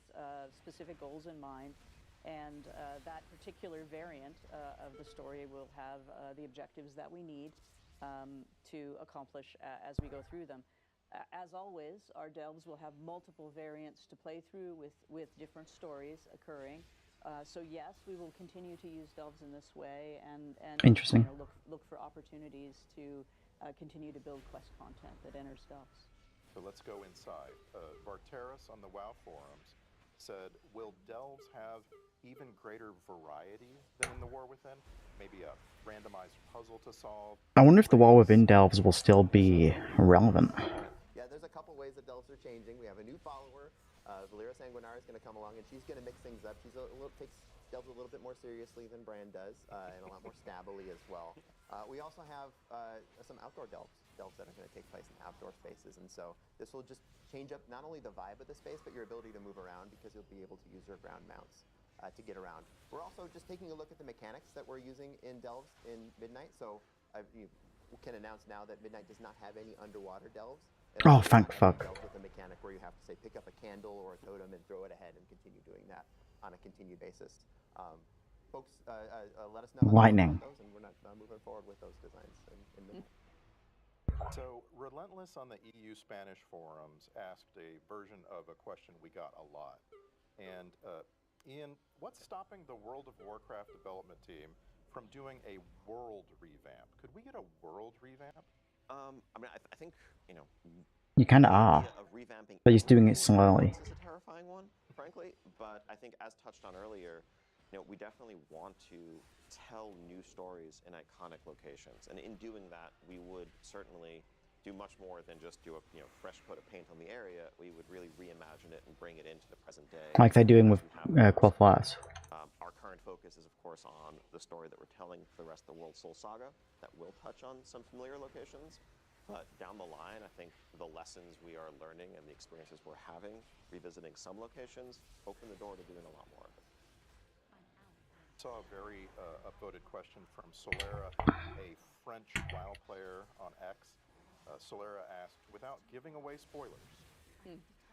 specific goals in mind, and that particular variant of the story will have the objectives that we need to accomplish as we go through them. As always, our delves will have multiple variants to play through with different stories occurring. So yes, we will continue to use delves in this way, and Interesting. Look for opportunities to continue to build quest content that enters delves. So let's go inside. Varteris on the WoW forums said, will delves have even greater variety than in the War Within? Maybe a randomized puzzle to solve? I wonder if the War Within delves will still be relevant. Yeah, there's a couple ways that delves are changing. We have a new follower, Valera Sanguinar, is going to come along, and she's going to mix things up. She's takes delves a little bit more seriously than Brand does, and a lot more stabbily as well. We also have some outdoor delves that are going to take place in outdoor spaces, and so this will just change up not only the vibe of the space, but your ability to move around, because you'll be able to use your ground mounts to get around. We're also just taking a look at the mechanics that we're using in delves in Midnight, so we can announce now that Midnight does not have any underwater delves. Oh, thank fuck. With a mechanic where you have to, say, pick up a candle or a totem and throw it ahead and continue doing that on a continued basis. Folks, let us know Lightning. about those, and we're not moving forward with those designs in Midnight. So, Relentless on the EU Spanish forums asked a version of a question we got a lot. And Ian, what's stopping the World of Warcraft development team from doing a world revamp? Could we get a world revamp? I think, You kind of the are. idea of revamping But he's doing it everything all at slowly. once is a terrifying one, frankly. But I think, as touched on earlier, we definitely want to tell new stories in iconic locations, and in doing that, we would certainly do much more than just do a fresh coat of paint on the area. We would really reimagine it and bring it into the present day. Like they're doing with as we have Quathlas. our current current focus is, of course, on the story that we're telling for the rest of the World Soul Saga. That will touch on some familiar locations. But down the line, I think the lessons we are learning and the experiences we're having, revisiting some locations, open the door to doing a lot more of it. Saw a very upvoted question from Solera, a French WoW player on X. Solera asked, without giving away spoilers,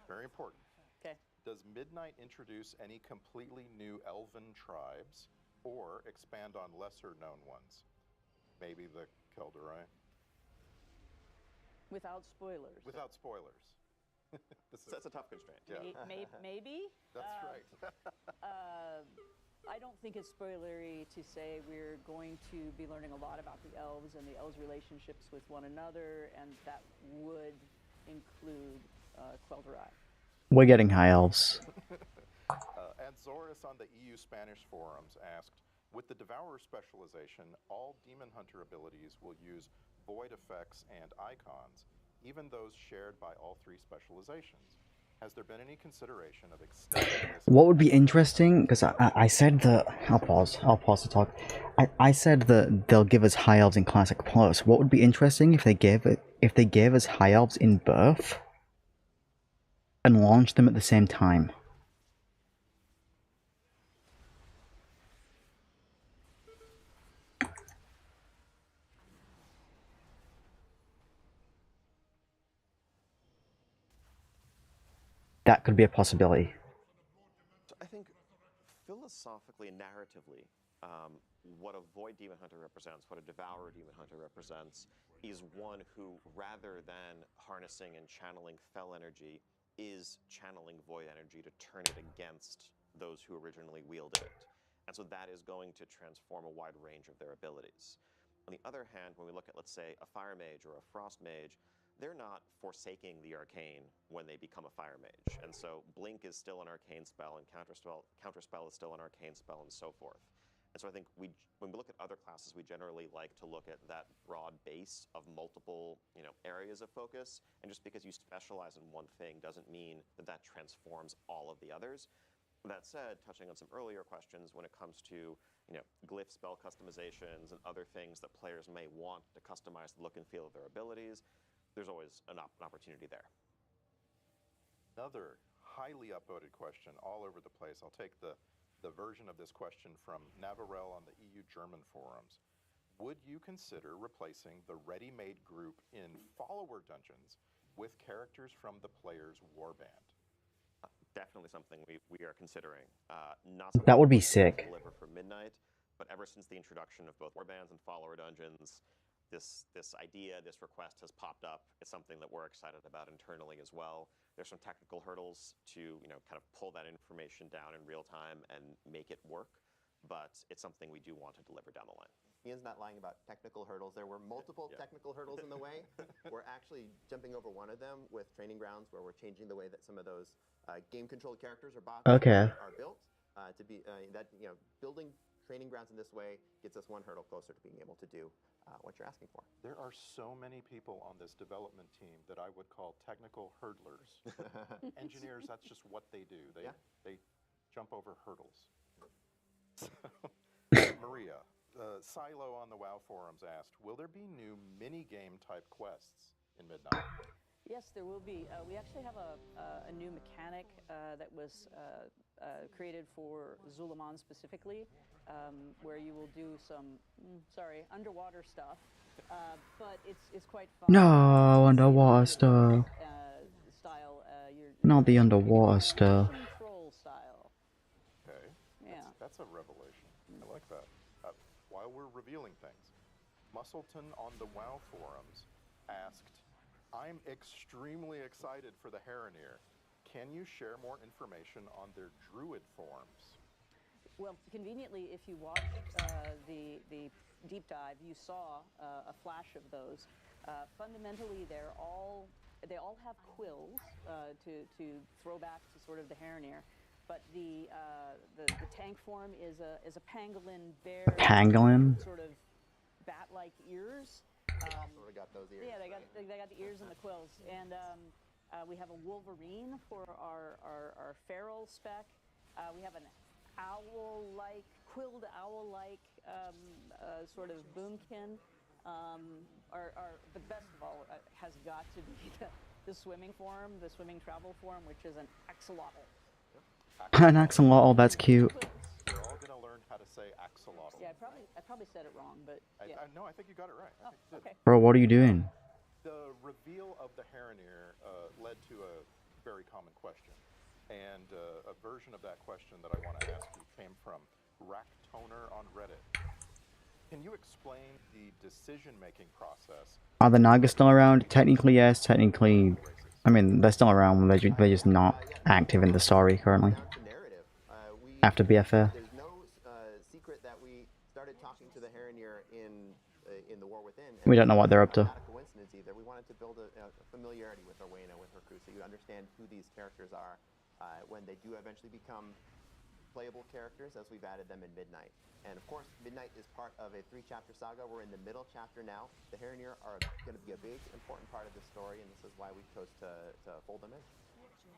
very important. Okay. Does Midnight introduce any completely new elven tribes or expand on lesser known ones? Maybe the Kelderai? Without spoilers. Without spoilers. That's a tough constraint. Yeah. Maybe. That's right. I don't think it's spoilery to say we're going to be learning a lot about the elves and the elves' relationships with one another, and that would include Quel'Drai. We're getting high elves. And Zoris on the EU Spanish forums asked, with the Devourer specialization, all Demon Hunter abilities will use void effects and icons, even those shared by all three specializations. Has there been any consideration of extending this? What would be interesting, because I said that, I'll pause the talk. I said that they'll give us high elves in Classic Plus. What would be interesting if they gave us high elves in Birth and launched them at the same time? That could be a possibility. So I think philosophically and narratively, what a Void Demon Hunter represents, what a Devourer Demon Hunter represents, is one who, rather than harnessing and channeling Fel energy, is channeling Void energy to turn it against those who originally wielded it. And so that is going to transform a wide range of their abilities. On the other hand, when we look at, let's say, a Fire Mage or a Frost Mage, they're not forsaking the arcane when they become a Fire Mage. And so Blink is still an arcane spell, and Counterspell is still an arcane spell, and so forth. And so I think when we look at other classes, we generally like to look at that broad base of multiple, areas of focus. And just because you specialize in one thing doesn't mean that that transforms all of the others. That said, touching on some earlier questions, when it comes to glyph spell customizations and other things that players may want to customize the look and feel of their abilities, there's always an opportunity there. Another highly upvoted question all over the place. I'll take the version of this question from Navarel on the EU German forums. Would you consider replacing the ready-made group in follower dungeons with characters from the player's warband? Definitely something we are considering. Not something That would be we sick. Deliver for Midnight, but ever since the introduction of both warbands and follower dungeons, this idea, this request has popped up. It's something that we're excited about internally as well. There's some technical hurdles to kind of pull that information down in real time and make it work, but it's something we do want to deliver down the line. Ian's not lying about technical hurdles. There were multiple technical hurdles in the way. We're actually jumping over one of them with Training Grounds, where we're changing the way that some of those game-controlled characters or bots are built. To be building Training Grounds in this way gets us one hurdle closer to being able to do what you're asking for. There are so many people on this development team that I would call technical hurdlers. Engineers, that's just what they do. They jump over hurdles. So, Maria, Silo on the WoW forums asked, will there be new mini-game type quests in Midnight? Yes, there will be. We actually have a new mechanic that was created for Zulaman specifically, where you will do some, underwater stuff, but it's quite fun. No, underwater stuff. Style. Not the underwater stuff. Troll style. Okay. Yeah. That's a revelation. I like that. While we're revealing things, Musselton on the WoW forums asked, I'm extremely excited for the Heronir. Can you share more information on their druid forms? Well, conveniently, if you watched the deep dive, you saw a flash of those. Fundamentally, they all have quills to throw back to sort of the Heronir, but the tank form is a pangolin bear. Pangolin? Sort of bat-like ears. Sort of got those ears. Yeah, they got the ears and the quills, and we have a wolverine for our feral spec. We have an owl-like, quilled owl-like sort of boomkin. But best of all has got to be the swimming form, the swimming travel form, which is an axolotl. An axolotl, that's cute. We're all gonna learn how to say axolotl. Yeah, I probably said it wrong, but yeah. No, I think you got it right. I think you did. Okay. Bro, what are you doing? The reveal of the Heronir led to a very common question. And a version of that question that I want to ask you came from Racktoner on Reddit. Can you explain the decision-making process? Are the Nagas still around? Technically, yes. Technically, I mean, they're still around. They're just not active in the story currently. Down to narrative. After BFA. There's no secret that we started talking to the Heronir in the War Within. We don't know what they're up to. Not a coincidence either. We wanted to build a familiarity with Rowena, with her crew, so you understand who these characters are when they do eventually become playable characters, as we've added them in Midnight. And of course, Midnight is part of a 3-chapter saga. We're in the middle chapter now. The Heronir are going to be a big, important part of this story, and this is why we chose to fold them in.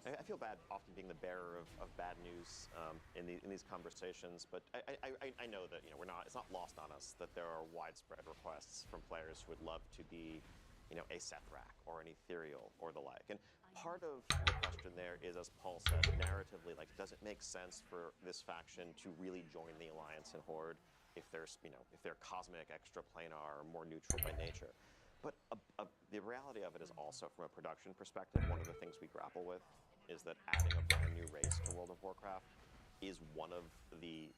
I feel bad often being the bearer of bad news in these conversations, but I know that it's not lost on us that there are widespread requests from players who would love to be a Sethrak or an Ethereal or the like. And part of the question there is, as Paul said, narratively, like, does it make sense for this faction to really join the Alliance and Horde if there's, if they're cosmic, extraplanar, or more neutral by nature? But the reality of it is also, from a production perspective, one of the things we grapple with is that adding a brand new race to World of Warcraft is one of the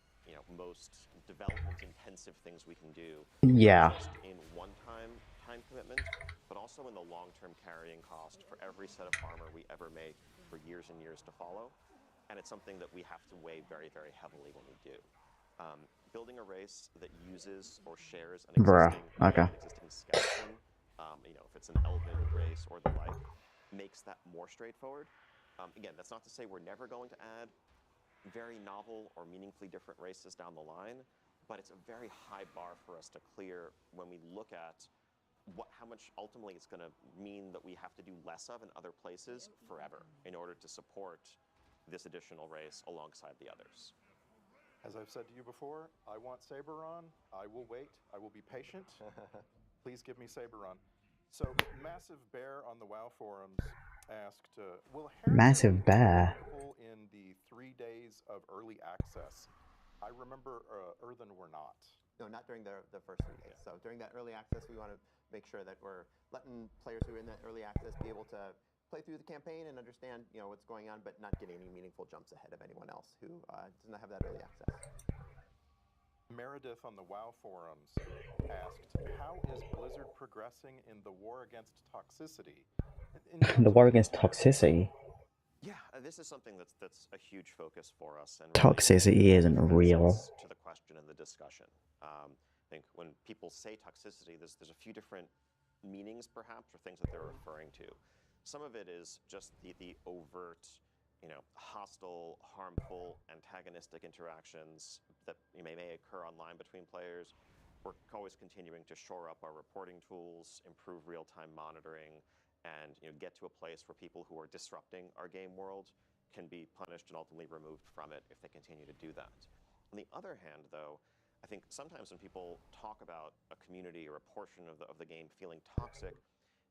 most development-intensive things we can do. Yeah. Not just in one-time time commitment, but also in the long-term carrying cost for every set of armor we ever make for years and years to follow. And it's something that we have to weigh very, very heavily when we do. Building a race that uses or shares an existing skeleton, if it's an elven race or the like, makes that more straightforward. Again, that's not to say we're never going to add very novel or meaningfully different races down the line, but it's a very high bar for us to clear when we look at how much ultimately it's going to mean that we have to do less of in other places forever in order to support this additional race alongside the others. As I've said to you before, I want Saberon. I will wait. I will be patient. Please give me Saberon. So, Massive Bear on the WoW forums asked, will Massive Bear be available in the 3 days of early access? I remember Earthen were not. No, not during the first 3 days. So during that early access, we want to make sure that we're letting players who are in that early access be able to play through the campaign and understand, what's going on, but not getting any meaningful jumps ahead of anyone else who does not have that early access. Meredith on the WoW forums asked, how is Blizzard progressing in the war against toxicity? The war against toxicity? Yeah, this is something that's a huge focus for us. And toxicity isn't real. To the question and the discussion. I think when people say toxicity, there's a few different meanings, perhaps, or things that they're referring to. Some of it is just the overt, hostile, harmful, antagonistic interactions that may occur online between players. We're always continuing to shore up our reporting tools, improve real-time monitoring, and get to a place where people who are disrupting our game world can be punished and ultimately removed from it if they continue to do that. On the other hand, though, I think sometimes when people talk about a community or a portion of the game feeling toxic,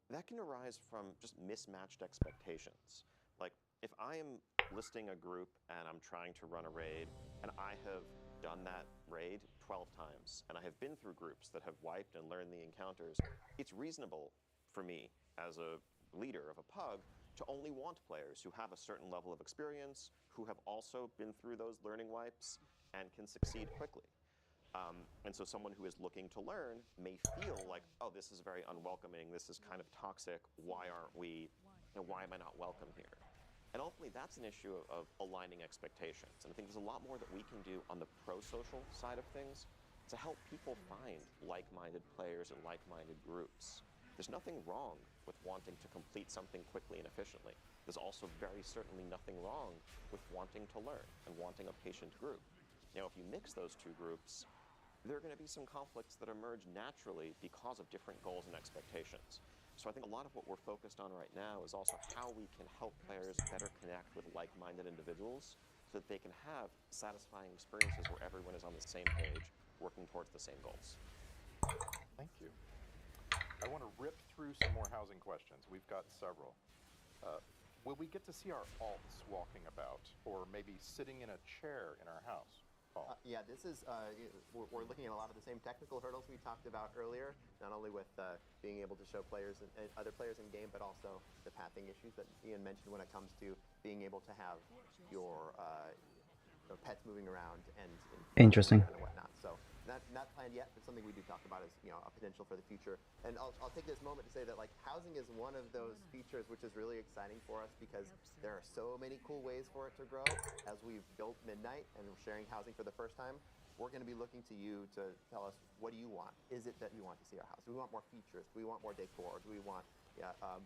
that can arise from just mismatched expectations. Like, if I am listing a group and I'm trying to run a raid, and I have done that raid 12 times, and I have been through groups that have wiped and learned the encounters, it's reasonable for me as a leader of a pug to only want players who have a certain level of experience, who have also been through those learning wipes, and can succeed quickly. And so someone who is looking to learn may feel like, oh, this is very unwelcoming, this is kind of toxic, why aren't we, why am I not welcome here? And ultimately, that's an issue of aligning expectations. And I think there's a lot more that we can do on the pro-social side of things to help people find like-minded players and like-minded groups. There's nothing wrong with wanting to complete something quickly and efficiently. There's also very certainly nothing wrong with wanting to learn and wanting a patient group. Now, if you mix those two groups, there are going to be some conflicts that emerge naturally because of different goals and expectations. So I think a lot of what we're focused on right now is also how we can help players better connect with like-minded individuals so that they can have satisfying experiences where everyone is on the same page, working towards the same goals. Thank you. I want to rip through some more housing questions. We've got several. Will we get to see our alts walking about, or maybe sitting in a chair in our house? Paul? Yeah, this is, we're looking at a lot of the same technical hurdles we talked about earlier, not only with being able to show players and other players in game, but also the pathing issues that Ian mentioned when it comes to being able to have your pets moving around and Interesting. and whatnot. So not planned yet, but something we do talk about is a potential for the future. And I'll take this moment to say that like housing is one of those features which is really exciting for us because there are so many cool ways for it to grow. As we've built Midnight and we're sharing housing for the first time, we're going to be looking to you to tell us, what do you want? Is it that you want to see our house? Do we want more features? Do we want more decor? Do we want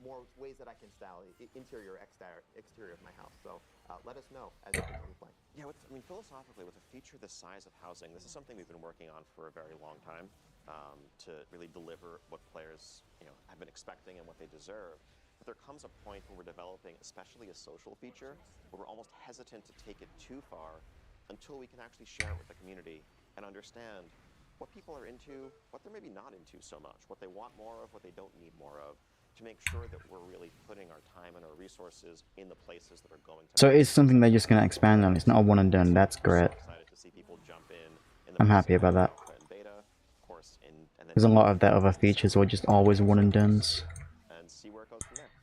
more ways that I can style interior or exterior of my house? So let us know as we continue playing. Yeah, philosophically, with a feature the size of housing, this is something we've been working on for a very long time to really deliver what players have been expecting and what they deserve. But there comes a point when we're developing, especially a social feature, where we're almost hesitant to take it too far until we can actually share it with the community and understand what people are into, what they're maybe not into so much, what they want more of, what they don't need more of, to make sure that we're really putting our time and our resources in the places that are going to... So it's something they're just going to expand on. It's not a one and done. That's great. Excited to see people jump in I'm happy about that. Beta, of course, and There's a lot of their other features were just always one and dones. And see where it goes from there.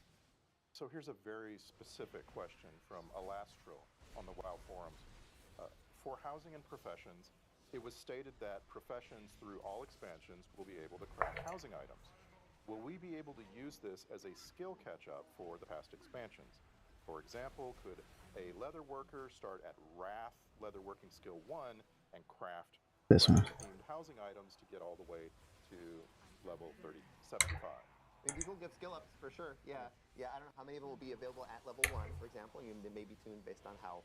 So here's a very specific question from Alastril on the WoW forums. For housing and professions, it was stated that professions through all expansions will be able to craft housing items. Will we be able to use this as a skill catch-up for the past expansions? For example, could a leather worker start at Wrath Leatherworking Skill 1 and craft This one. themed housing items to get all the way to level 75? I mean, people give skill ups for sure. Yeah. I don't know how many of them will be available at level 1, for example. They may be tuned based on how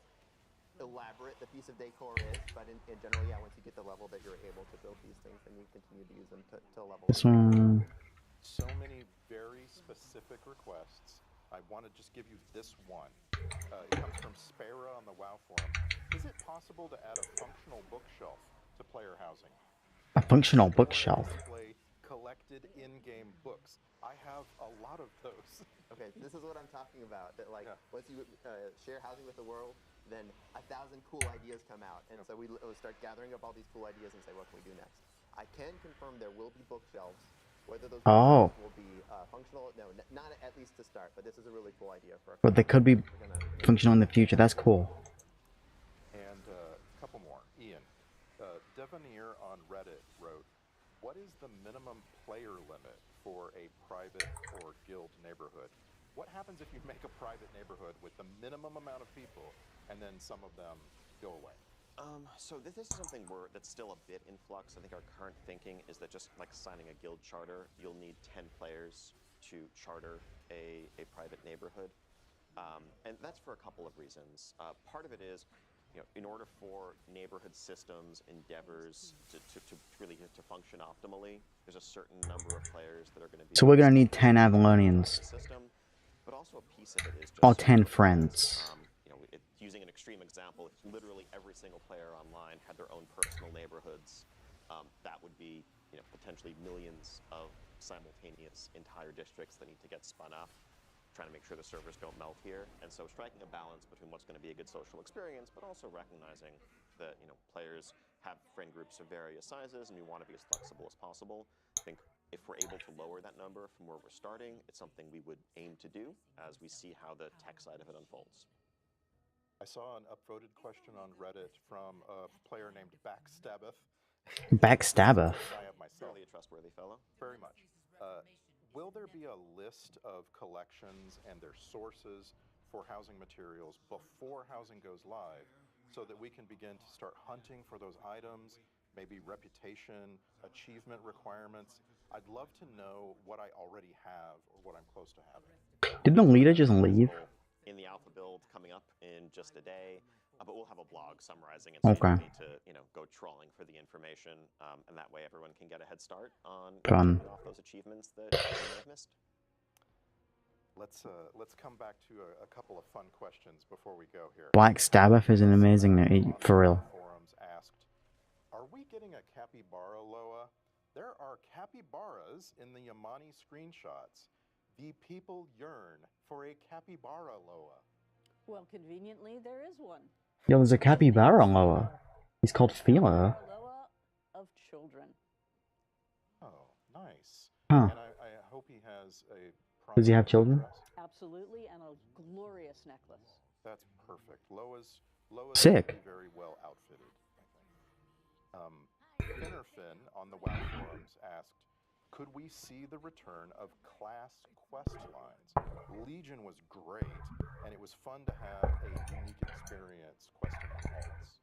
elaborate the piece of decor is, but in general, yeah, once you get the level that you're able to build these things, then you continue to use them to level This up. one. So many very specific requests. I want to just give you this one. It comes from Spera on the WoW forum. Is it possible to add a functional bookshelf to player housing? A functional bookshelf. Display collected in-game books. I have a lot of those. Okay, this is what I'm talking about. That once you share housing with the world, then 1,000 cool ideas come out, and so we start gathering up all these cool ideas and say, what can we do next? I can confirm there will be bookshelves. Whether those bookshelves will be functional, no, not at least to start. But this is a really cool idea for. But they could be functional in the future. That's cool. And a couple more. Ian, Devanir on Reddit wrote, "What is the minimum player limit for a private or guild neighborhood? What happens if you make a private neighborhood with the minimum amount of people, and then some of them go away?" So this is something that's still a bit in flux. I think our current thinking is that just like signing a guild charter, you'll need 10 players to charter a private neighborhood. And that's for a couple of reasons. Part of it is, in order for neighborhood systems, endeavors to really get to function optimally, there's a certain number of players that are going to be... So we're going to need 10 Avalonians. System, but also a piece of it is just... Or 10 friends. Using an extreme example, if literally every single player online had their own personal neighborhoods, that would be potentially millions of simultaneous entire districts that need to get spun up, trying to make sure the servers don't melt here. And so striking a balance between what's going to be a good social experience, but also recognizing that players have friend groups of various sizes, and we want to be as flexible as possible. I think if we're able to lower that number from where we're starting, it's something we would aim to do as we see how the tech side of it unfolds. I saw an upvoted question on Reddit from a player named Backstabeth. Backstabeth? I have myself. Really a trustworthy fellow. Very much. Will there be a list of collections and their sources for housing materials before housing goes live so that we can begin to start hunting for those items, maybe reputation, achievement requirements? I'd love to know what I already have or what I'm close to having. Didn't the leader just leave? In the alpha build coming up in just a day, but we'll have a blog summarizing it, so you don't need to go trawling for the information, and that way everyone can get a head start on checking off those achievements that you may have missed. let's come back to a couple of fun questions before we go here. Black Stabbath is an amazing name, for real. Forums asked, "Are we getting a capybara, Loa? There are capybaras in the Yamani screenshots. The people yearn for a capybara, Loa." Well, conveniently, there is one. Yo, there's a capybara on Loa. He's called Fila. Loa of children. Oh, nice. Huh. And I hope he has a... Does he have children? dress. Absolutely, and a glorious necklace. That's perfect. Loa's Sick. gonna be very well outfitted, I think. Finnerfin on the WoW forums asked, "Could we see the return of class quest lines? Legion was great, and it was fun to have a unique experience questing on alts."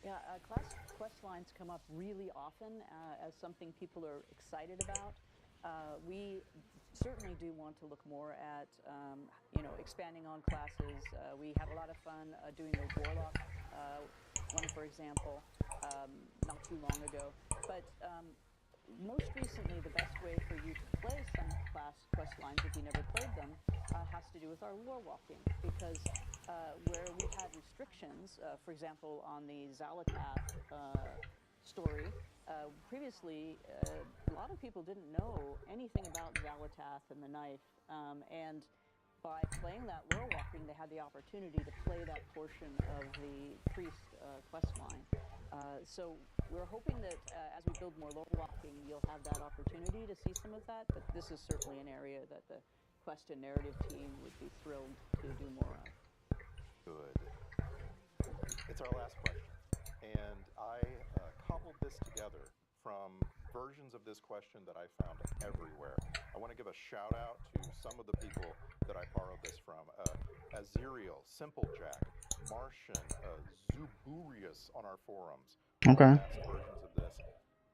Yeah, class quest lines come up really often as something people are excited about. We certainly do want to look more at, expanding on classes. We had a lot of fun doing the Warlock one, for example, not too long ago. But most recently, the best way for you to play some class quest lines, if you never played them, has to do with our lore walking. Because where we had restrictions, for example, on the Xalatath story, previously, a lot of people didn't know anything about Xalatath and the knife, and by playing that lore walking, they had the opportunity to play that portion of the priest quest line. So we're hoping that as we build more lore walking, you'll have that opportunity to see some of that, but this is certainly an area that the quest and narrative team would be thrilled to do more of. Good. It's our last question, and I cobbled this together from versions of this question that I found everywhere. I want to give a shout out to some of the people that I borrowed this from. Aziriel, Simplejack, Martian, Zuburius on our forums. Okay. Asked versions of this.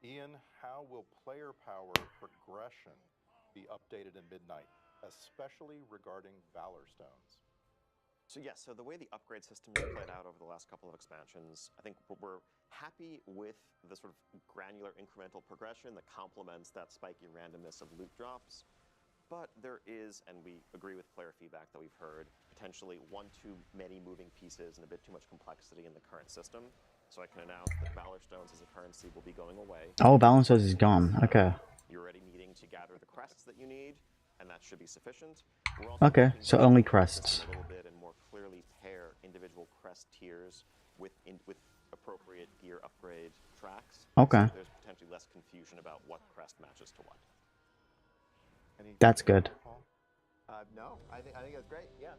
Ian, how will player power progression be updated in Midnight, especially regarding Valor Stones? So yes, so the way the upgrade system has played out over the last couple of expansions, I think we're happy with the sort of granular incremental progression that complements that spiky randomness of loot drops. But there is, and we agree with player feedback that we've heard, potentially one too many moving pieces and a bit too much complexity in the current system. So I can announce that Valor Stones as a currency will be going away. Oh, Balance is gone. Okay. You're already needing to gather the crests that you need, and that should be sufficient. We're also Okay, looking so to only improve the system crests. a little bit and more clearly pair individual crest tiers with appropriate gear upgrade tracks. Okay. So there's potentially less confusion about what crest matches to what. That's good. Paul? No, I think that's great. Yeah.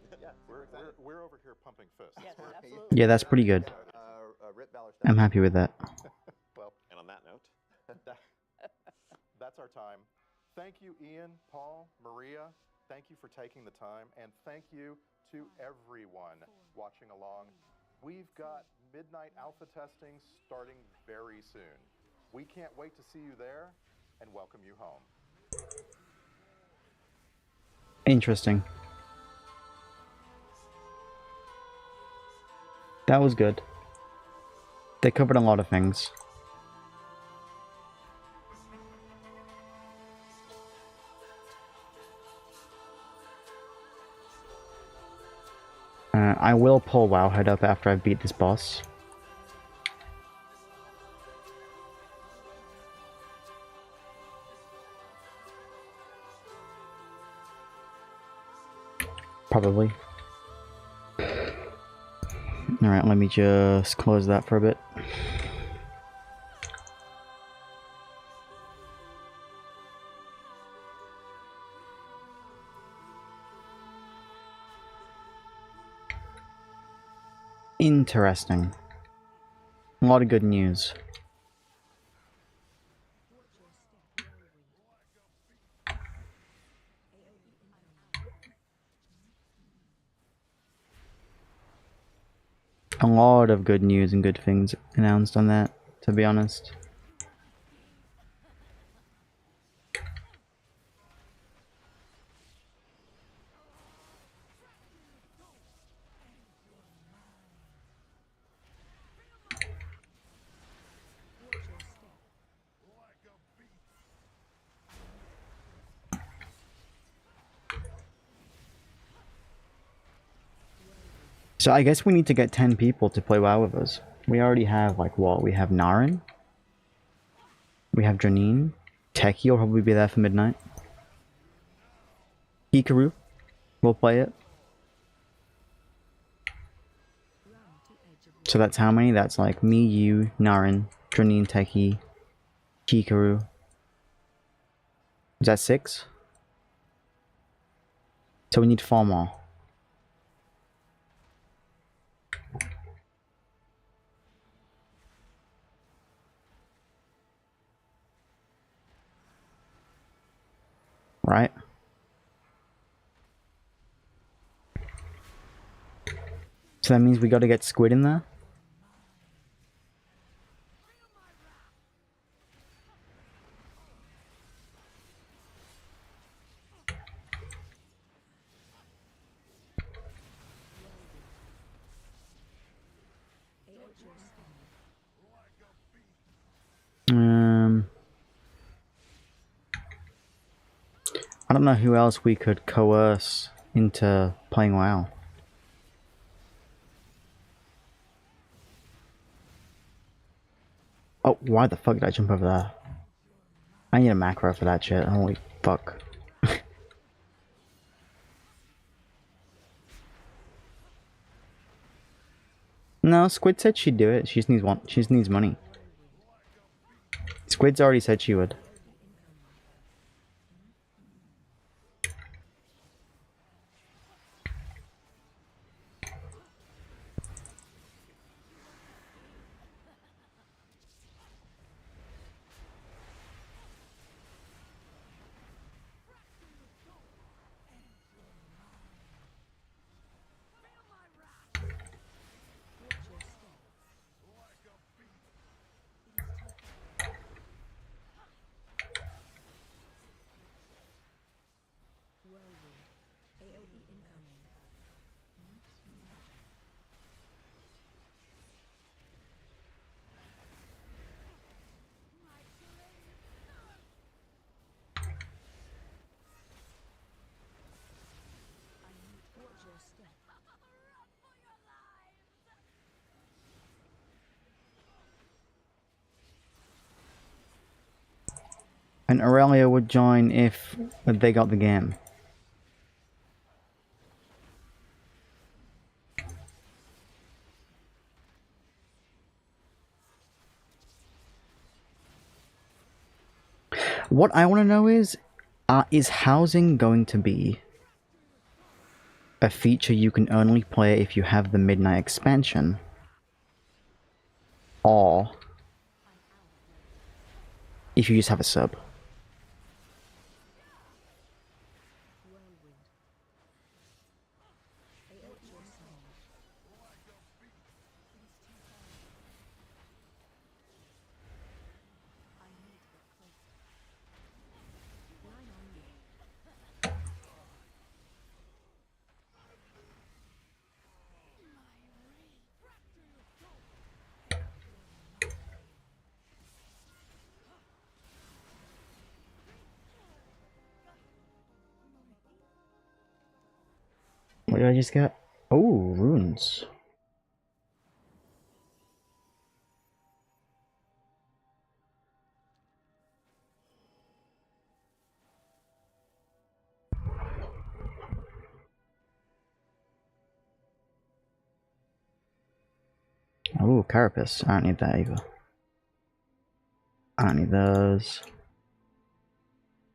We're over here pumping fists. Yes, We're- absolutely. Yeah, that's pretty good. Rip Valor I'm Stone. happy with that. Well, And on that note, that's our time. Thank you, Ian, Paul, Maria. Thank you for taking the time, and thank you to everyone watching along. We've got Midnight Alpha testing starting very soon. We can't wait to see you there and welcome you home. Interesting. That was good. They covered a lot of things. I will pull Wowhead up after I beat this boss. Probably. Alright, let me just close that for a bit. Interesting. A lot of good news. A lot of good news and good things announced on that, to be honest. So I guess we need to get 10 people to play WoW with us. We already have, like, what? We have Naren. We have Janine. Techie will probably be there for midnight. Hikaru will play it. So that's how many? That's like me, you, Naren, Janine, Techie, Hikaru. Is that 6? So we need 4 more. Right? So that means we gotta get Squid in there? I don't know who else we could coerce into playing WoW. Oh, why the fuck did I jump over there? I need a macro for that shit. Holy fuck. No, Squid said she'd do it. She just needs money. Squid's already said she would. And Aurelia would join if they got the game. What I want to know is housing going to be a feature you can only play if you have the Midnight expansion? Or if you just have a sub? What did I just get? Oh, runes. Oh, carapace. I don't need that either. I don't need those.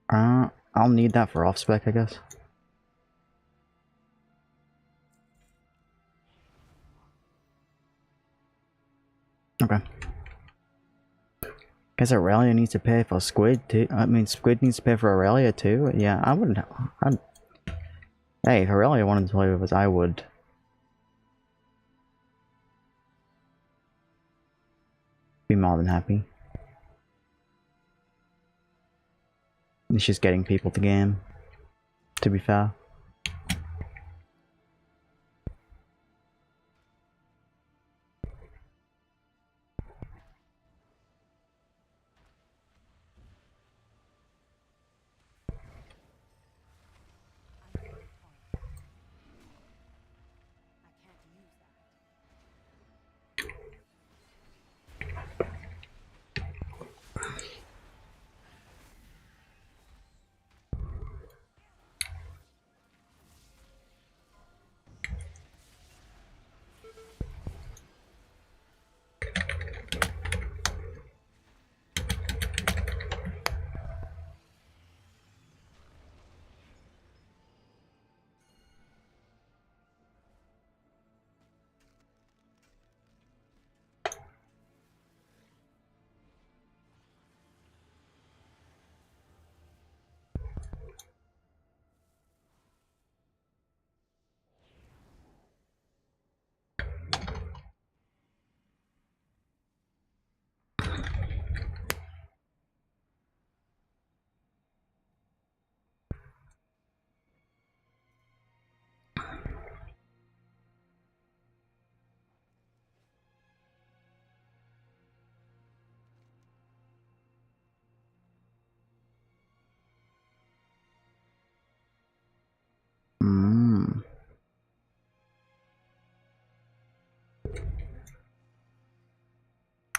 I'll need that for off spec, I guess. Okay. Guess Aurelia needs to pay for Squid too. I mean, Squid needs to pay for Aurelia too. Yeah, I wouldn't. Hey, if Aurelia wanted to play with us, I would. Be more than happy. It's just getting people to game, to be fair.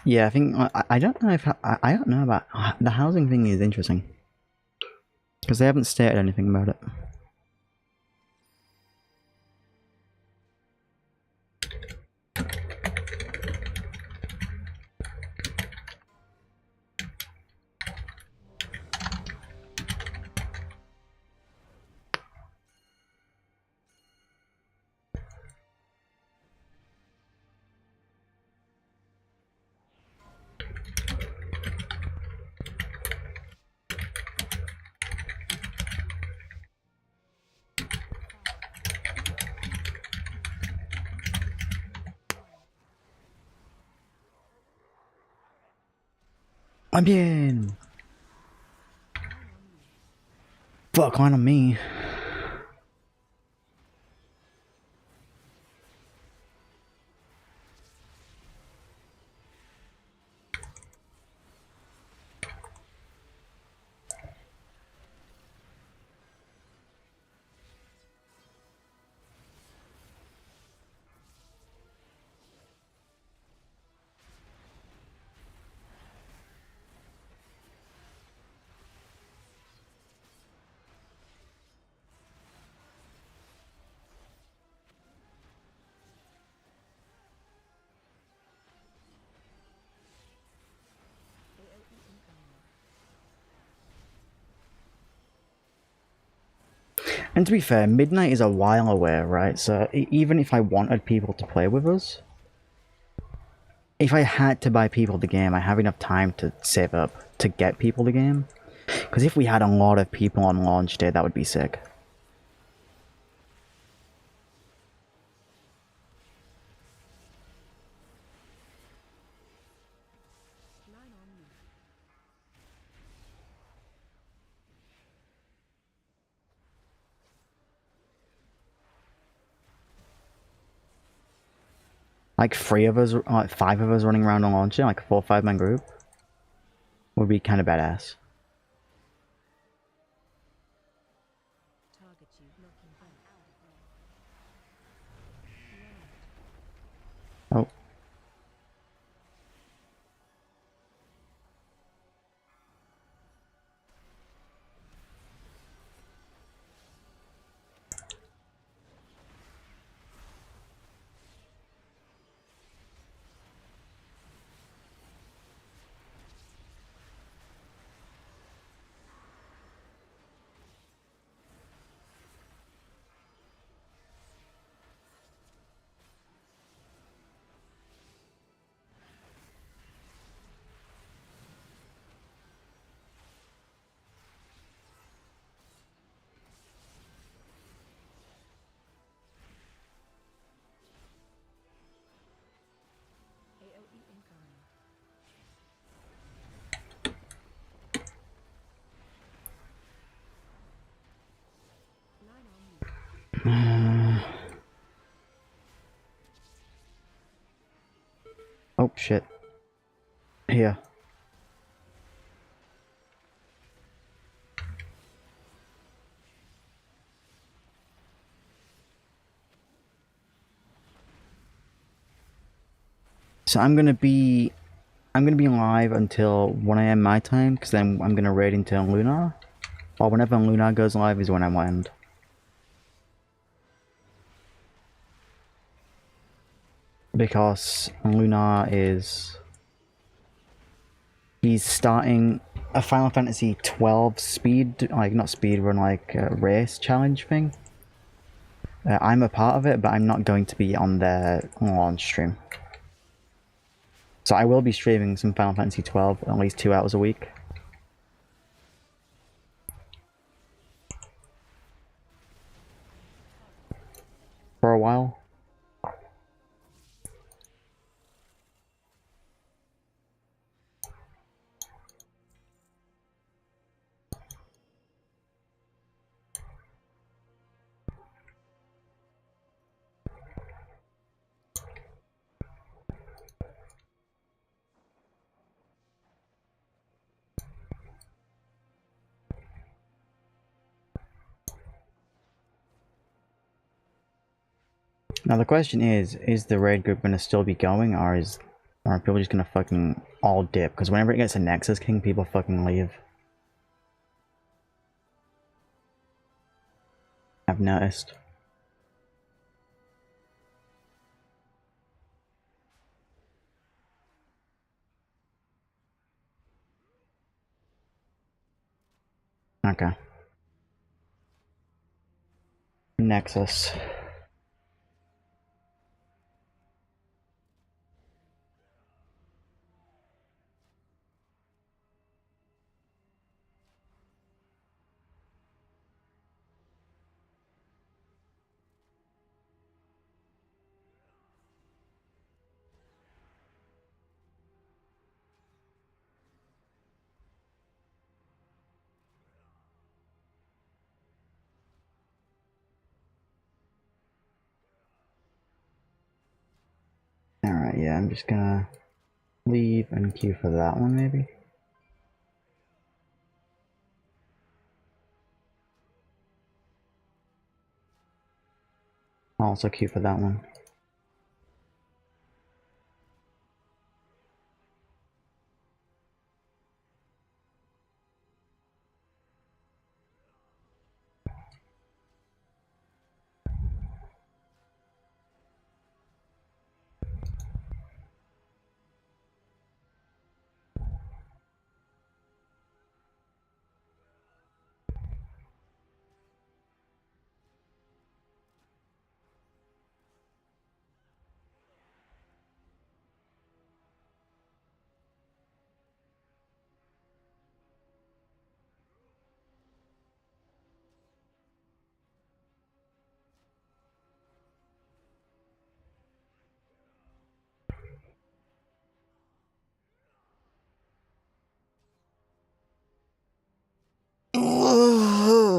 Yeah, I think I don't know if I don't know about the housing thing is interesting because they haven't stated anything about it. I'm in. Fuck on me. And to be fair, midnight is a while away, right? So even if I wanted people to play with us, if I had to buy people the game, I have enough time to save up to get people the game. Because if we had a lot of people on launch day, that would be sick. Like 3 of us, like 5 of us running around on launch day, like a 4 or 5 man group, would be kind of badass. Oh. Oh shit. Here. So I'm gonna be live until 1 AM my time, because then I'm gonna raid into Lunar. Or whenever Lunar goes live is when I will end. Because Lunar is... he's starting a Final Fantasy 12 speed, like not speed run, like race challenge thing. I'm a part of it, but I'm not going to be on their launch stream. So I will be streaming some Final Fantasy 12 at least 2 hours a week. For a while. Now the question is the raid group going to still be going, or is Or are people just gonna fucking all dip? Because whenever it gets a Nexus King, people fucking leave. I've noticed. Okay. Nexus. Alright, yeah, I'm just gonna leave and queue for that one, maybe? I'll also queue for that one.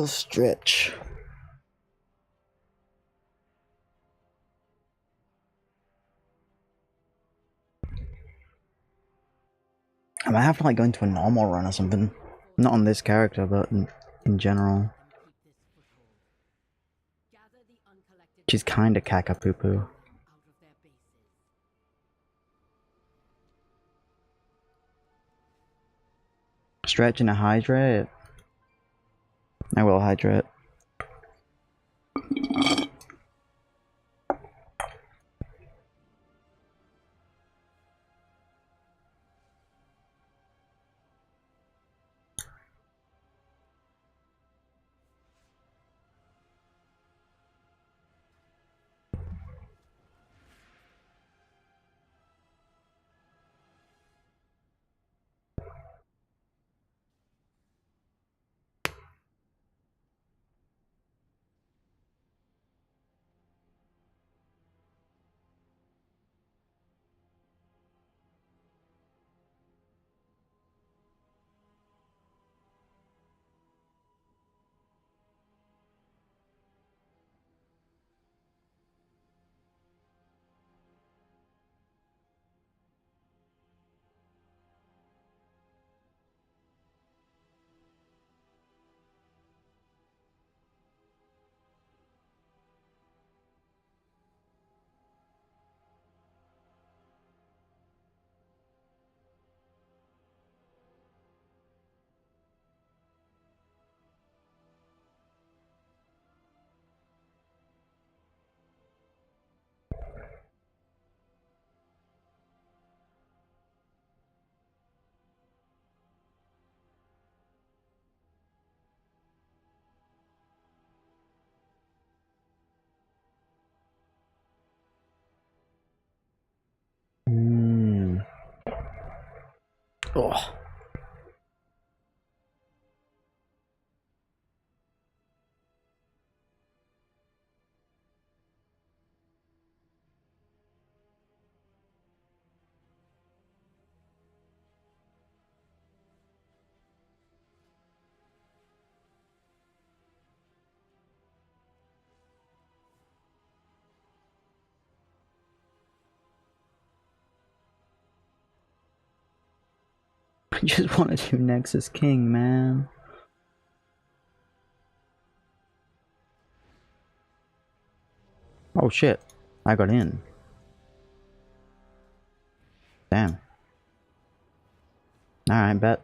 Stretch. I might have to like go into a normal run or something. Not on this character, but in general. She's kinda caca-poo-poo. Stretch and a hydrate? I will hydrate. Oh. I just want to do Nexus King, man. Oh shit, I got in. Damn. Alright, bet.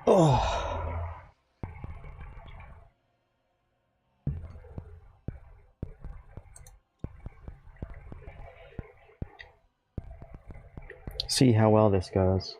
Oh. See how well this goes.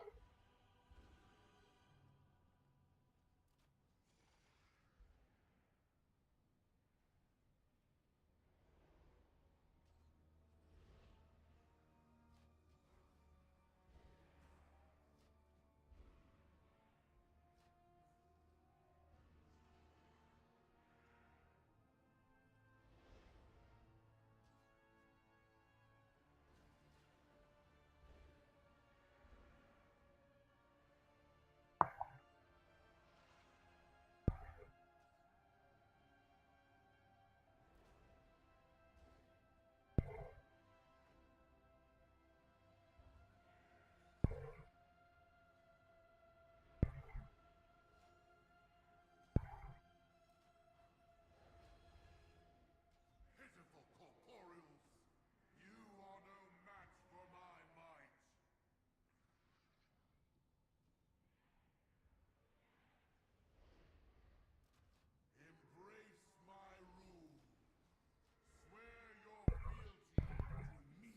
Pitiful corporeals, you are no match for my might. Embrace my rule. Swear your fealty to me.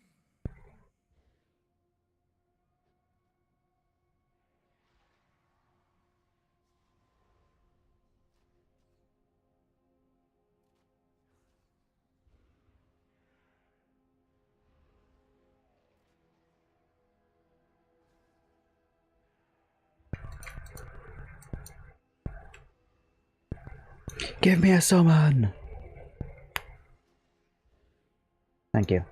Give me a summon! Thank you.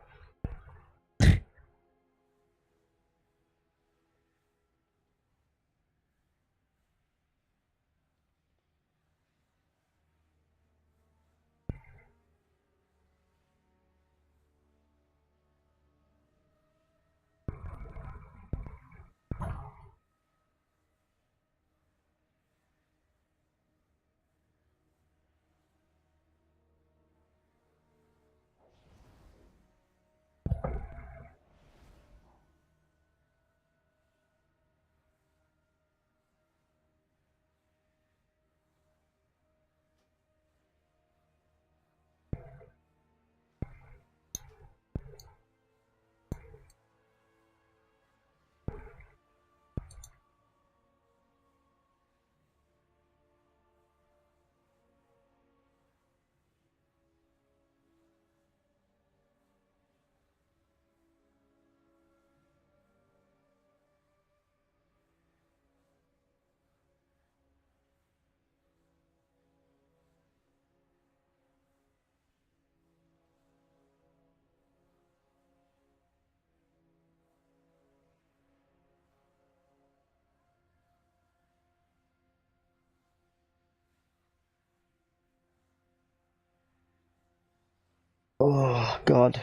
Oh, God.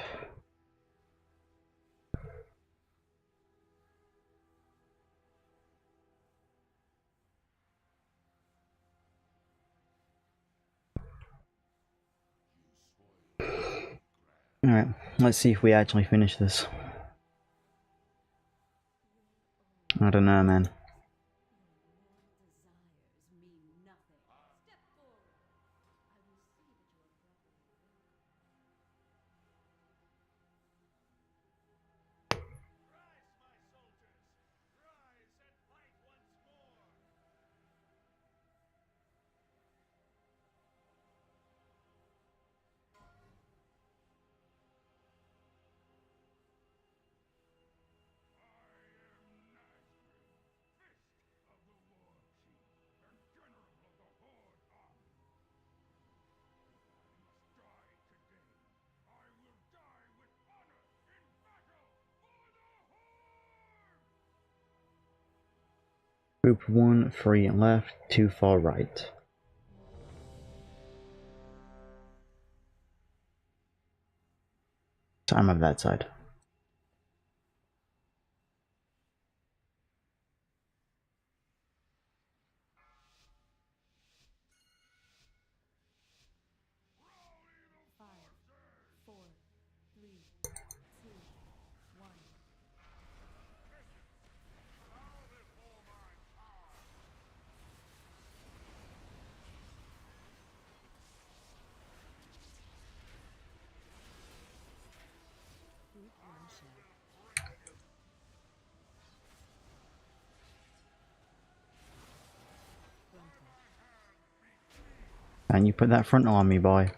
Alright, let's see if we actually finish this. I don't know, man. Group 1, 3 left, 2 far right. So I'm of that side. And you put that frontal on me, boy.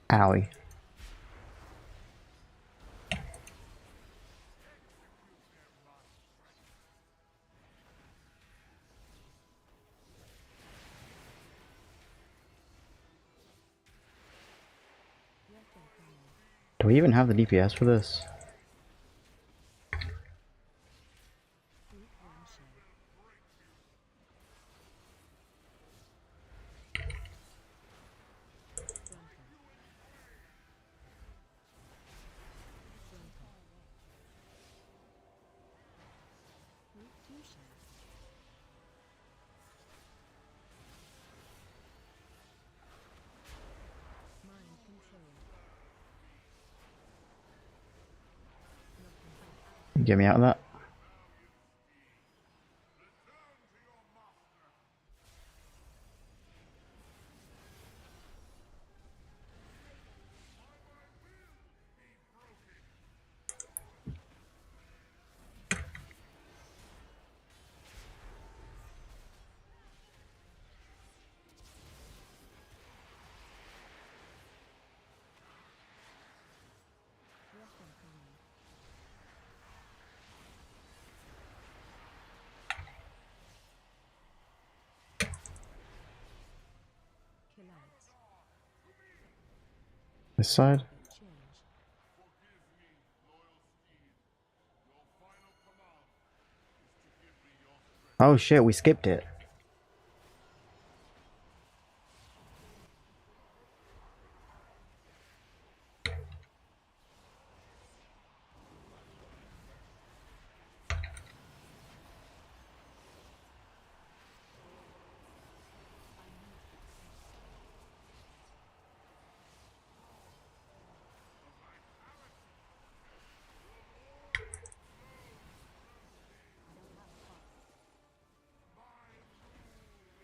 Owie. Do we even have the DPS for this? Get me out of that. This side? Oh shit, we skipped it.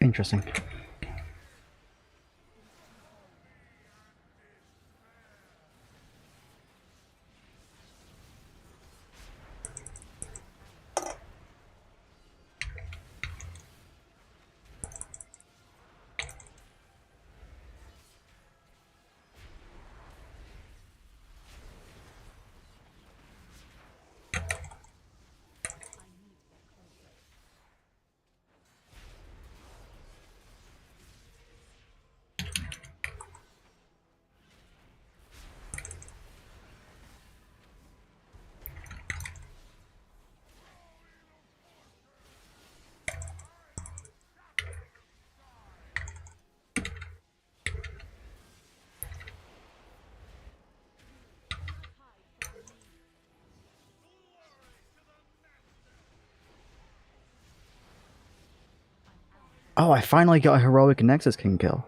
Interesting. Oh, I finally got a heroic Nexus King kill.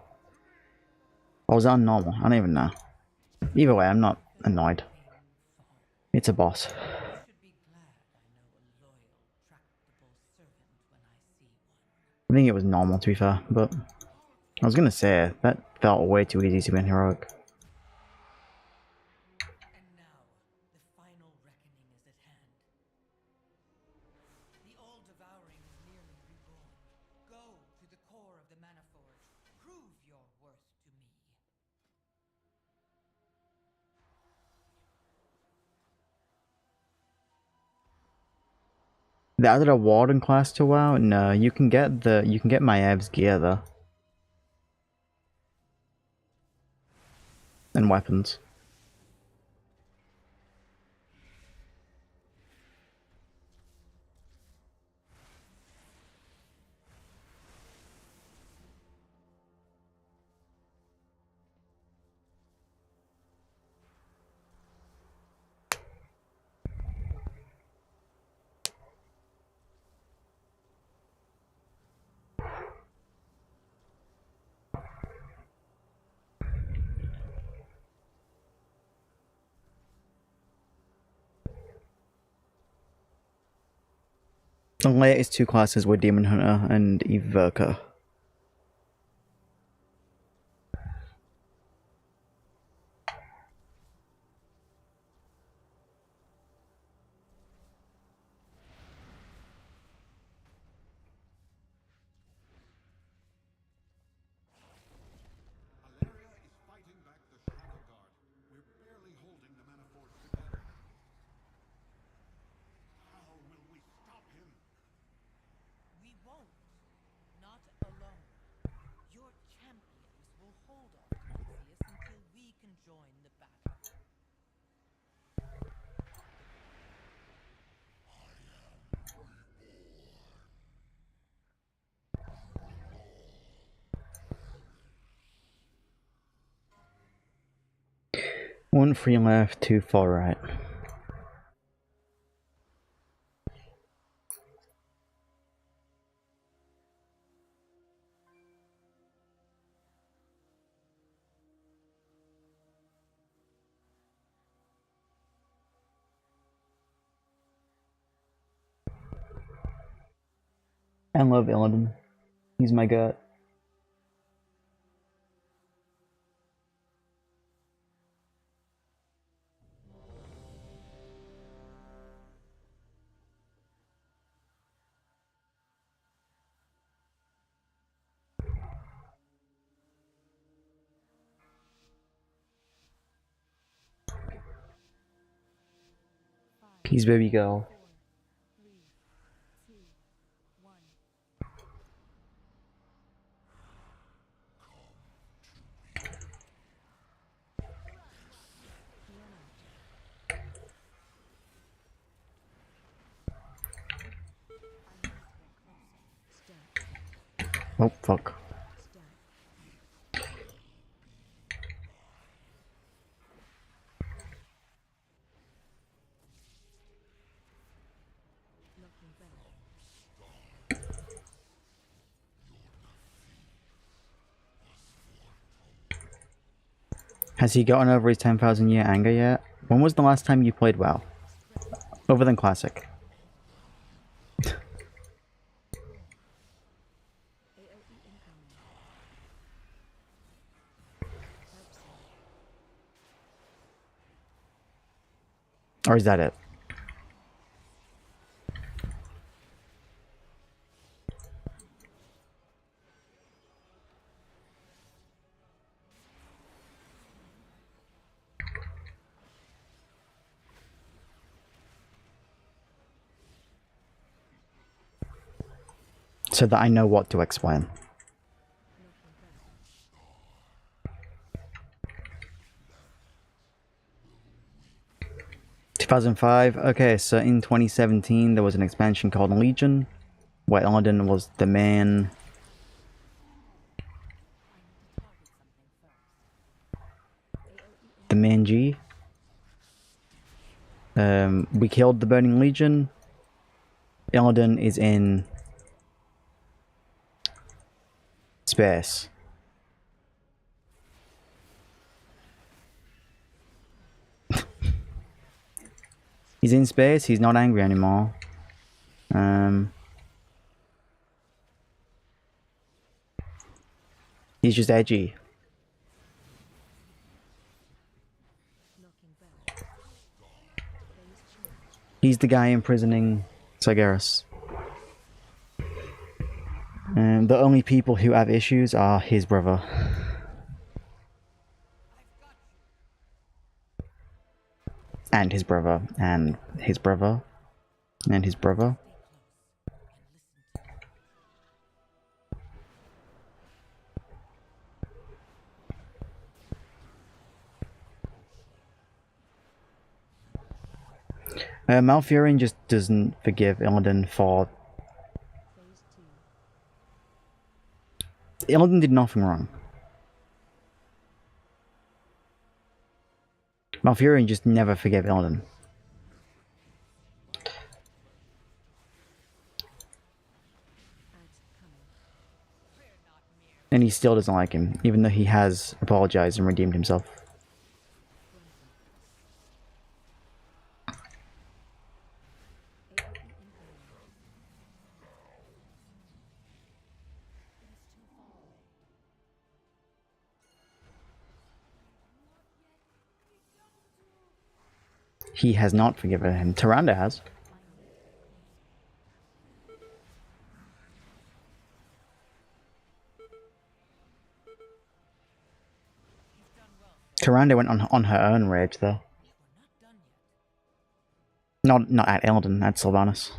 Or was that normal? I don't even know. Either way, I'm not annoyed. It's a boss. think it was normal, to be fair, but I was gonna say, that felt way too easy to be in heroic. And now, the final reckoning is at hand. The all-devouring is nearly reborn. Go to the core of the Mana Forge. Prove your worth to me. They added a warden class to WoW? No, you can get Maev's gear though. And weapons. The latest two classes were Demon Hunter and Evoker. Alaria is fighting back the Shadow Guard. We're barely holding the Mana Forge together. How will we stop him? We won't. Not alone. Your champions will hold off Arceus until we can join the battle. One free left, two far right. I love Illidan. He's my gut. Peace, baby girl. 3, 2, 1. Oh, fuck. Has he gotten over his 10,000 year anger yet? When was the last time you played WoW? Other than Classic. Or is that it? So that I know what to explain. (2005) Okay, so in 2017 there was an expansion called Legion, where Illidan was the main... the main G. We killed the Burning Legion. Illidan is in... space. He's in space, he's not angry anymore. He's just edgy. He's the guy imprisoning Sargeras. And the only people who have issues are his brother. And his brother. And his brother. And his brother. Malfurion just doesn't forgive Illidan for... Illidan did nothing wrong. Malfurion just never forgave Illidan. And he still doesn't like him, even though he has apologized and redeemed himself. He has not forgiven him. Tyrande has. Tyrande went on her own rage, though. Not at Illidan, at Sylvanas.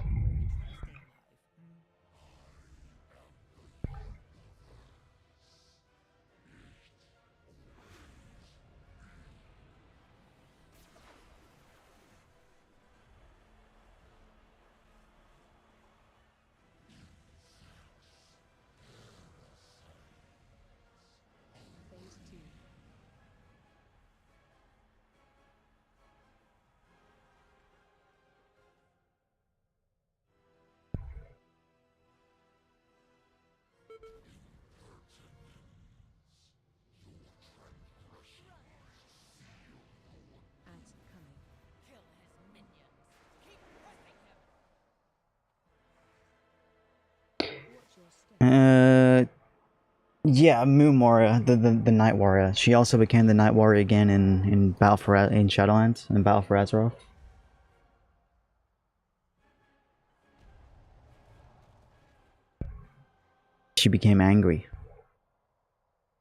Yeah, Moon Warrior, the Night Warrior. She also became the Night Warrior again in Battle for in Shadowlands, in Battle for Azeroth. She became angry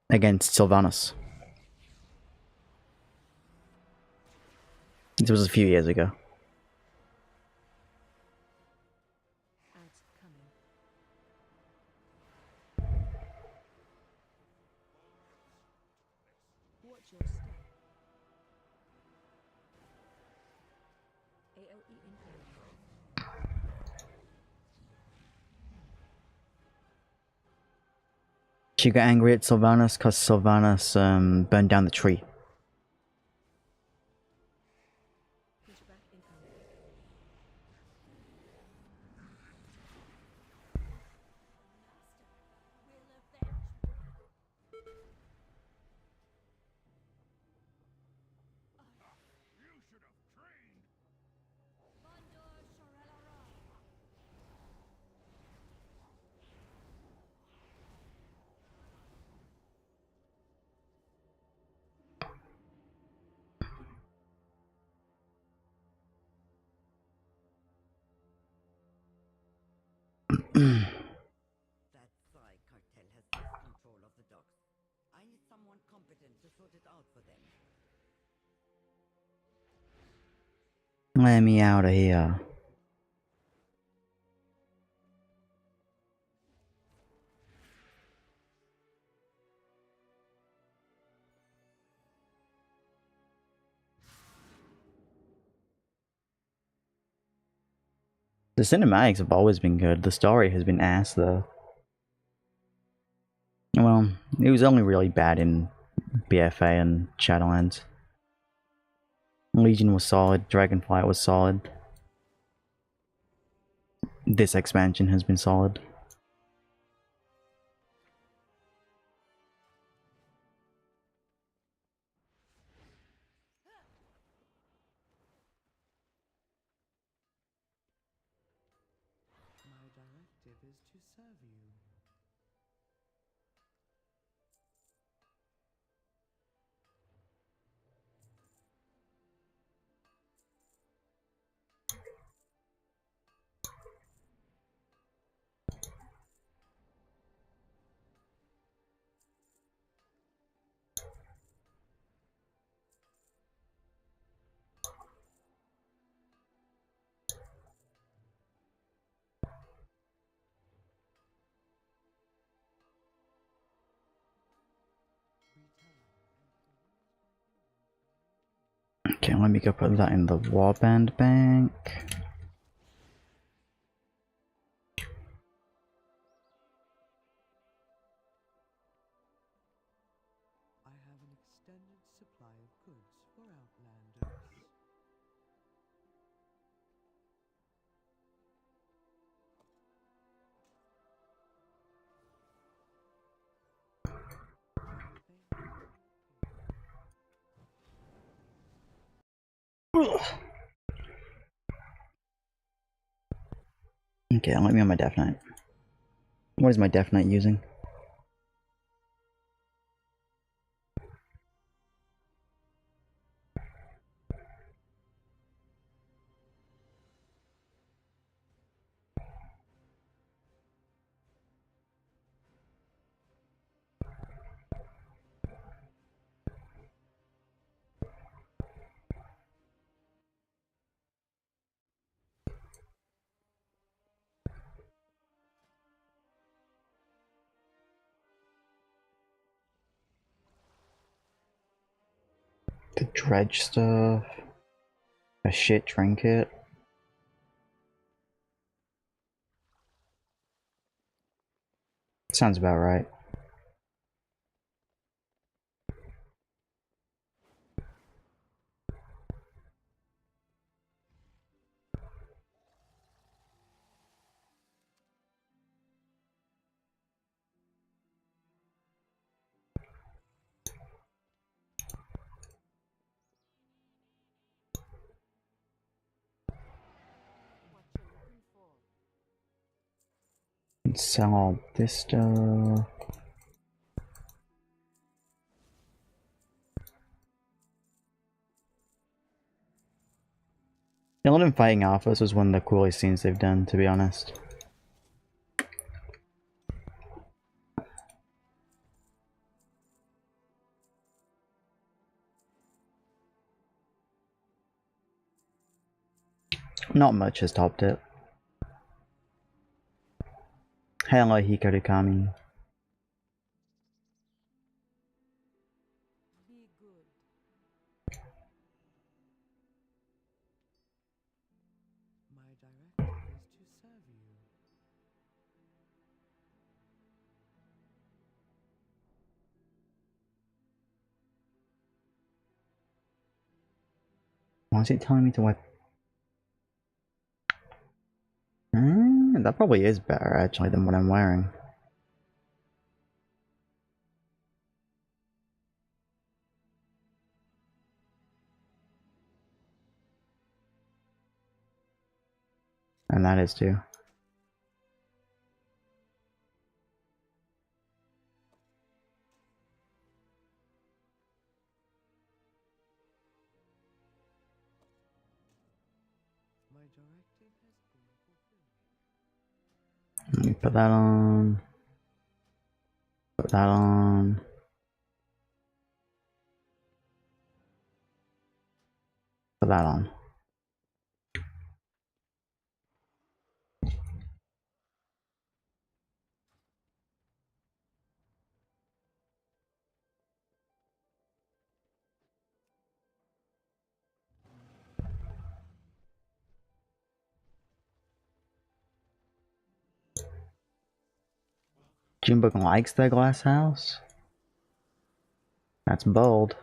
against Sylvanas. This was a few years ago. She got angry at Sylvanas because Sylvanas burned down the tree. That Psy cartel has lost control of the docks. I need someone competent to sort it out for them. Let me out of here. The cinematics have always been good. The story has been ass, though. Well, it was only really bad in BFA and Shadowlands. Legion was solid, Dragonflight was solid. This expansion has been solid. My directive is to serve you. Okay, let me go put that in the warband bank. I have an extended supply of goods for outlanders. Okay, let me on my Death Knight. What is my Death Knight using? The dredge stuff. A shit trinket. Sounds about right. And sell all this stuff. Illidan fighting Alphas was one of the coolest scenes they've done, to be honest. Not much has topped it. Hello, Hikaru Kami. Be good. My directive is to serve you. Why is it telling me to what? That probably is better actually than what I'm wearing. And that is too. My directive has been fulfilled. Let me put that on. Put that on. Put that on. Junebug likes the glass house? That's bold.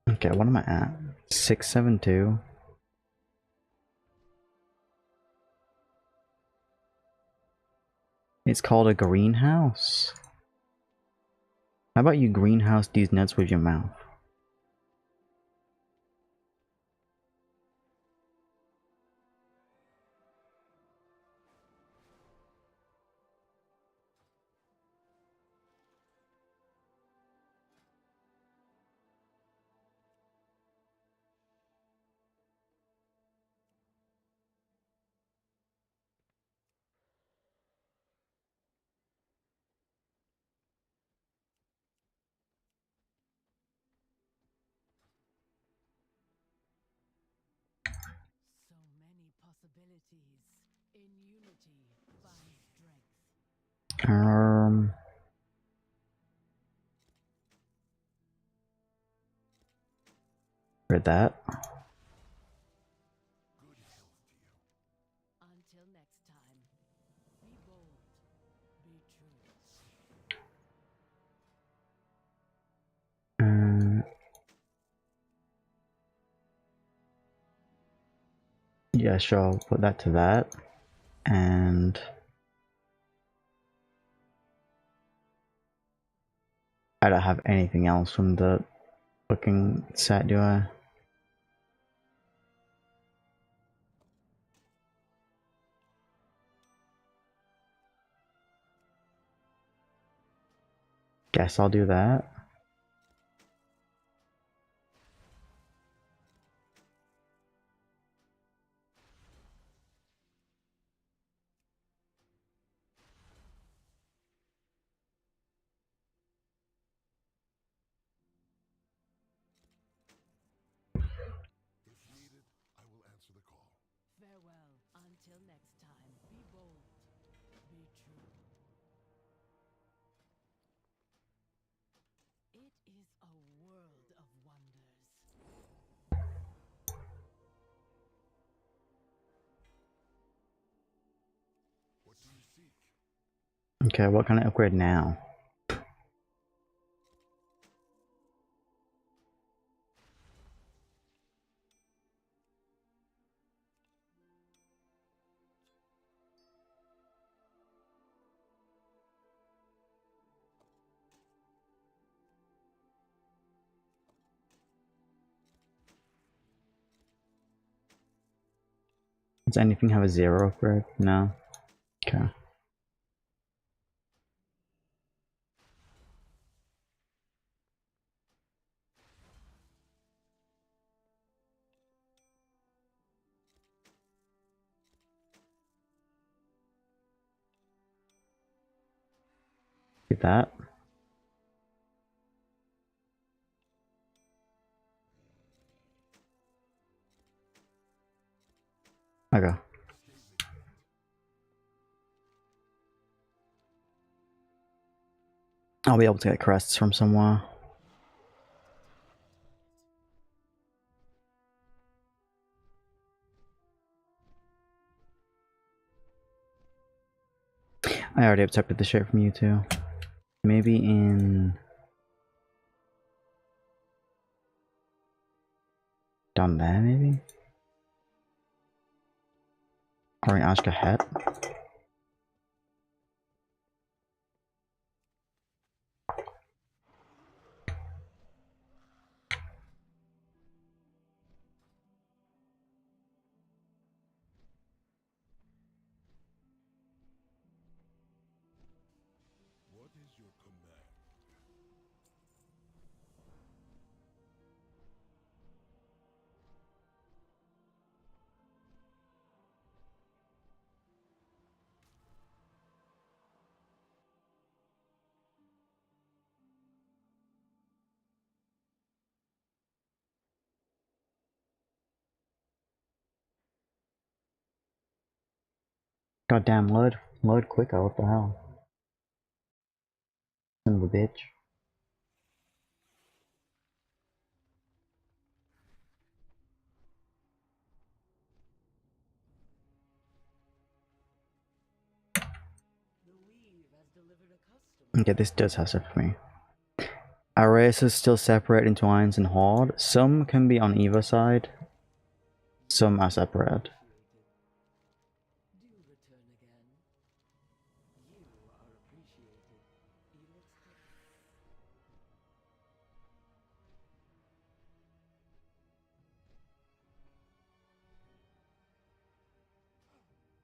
Okay, what am I at? 672. It's called a greenhouse. How about you greenhouse these nuts with your mouth? abilities. In unity, find strength. Read that. Good health to you. Until next time, be bold, be true. Yeah, sure. I'll put that to that, and I don't have anything else from the fucking set, do I? Guess I'll do that. If needed, I will answer the call. Farewell. Until next time, be bold, be true. It is a world of wonders. What do you seek? Okay, what can I upgrade now? Does anything have a 0 upgrade? No. Okay. Get that. Okay. I'll be able to get crests from somewhere. I already accepted the shit from you too. Maybe in... down there, maybe? Or in Ashka Het? What is your command? Goddamn, load quicker, what the hell? Son of a bitch. Okay, this does have stuff for me. Our races still separate into Lions and Horde. Some can be on either side. Some are separated. Do return again. You are appreciated.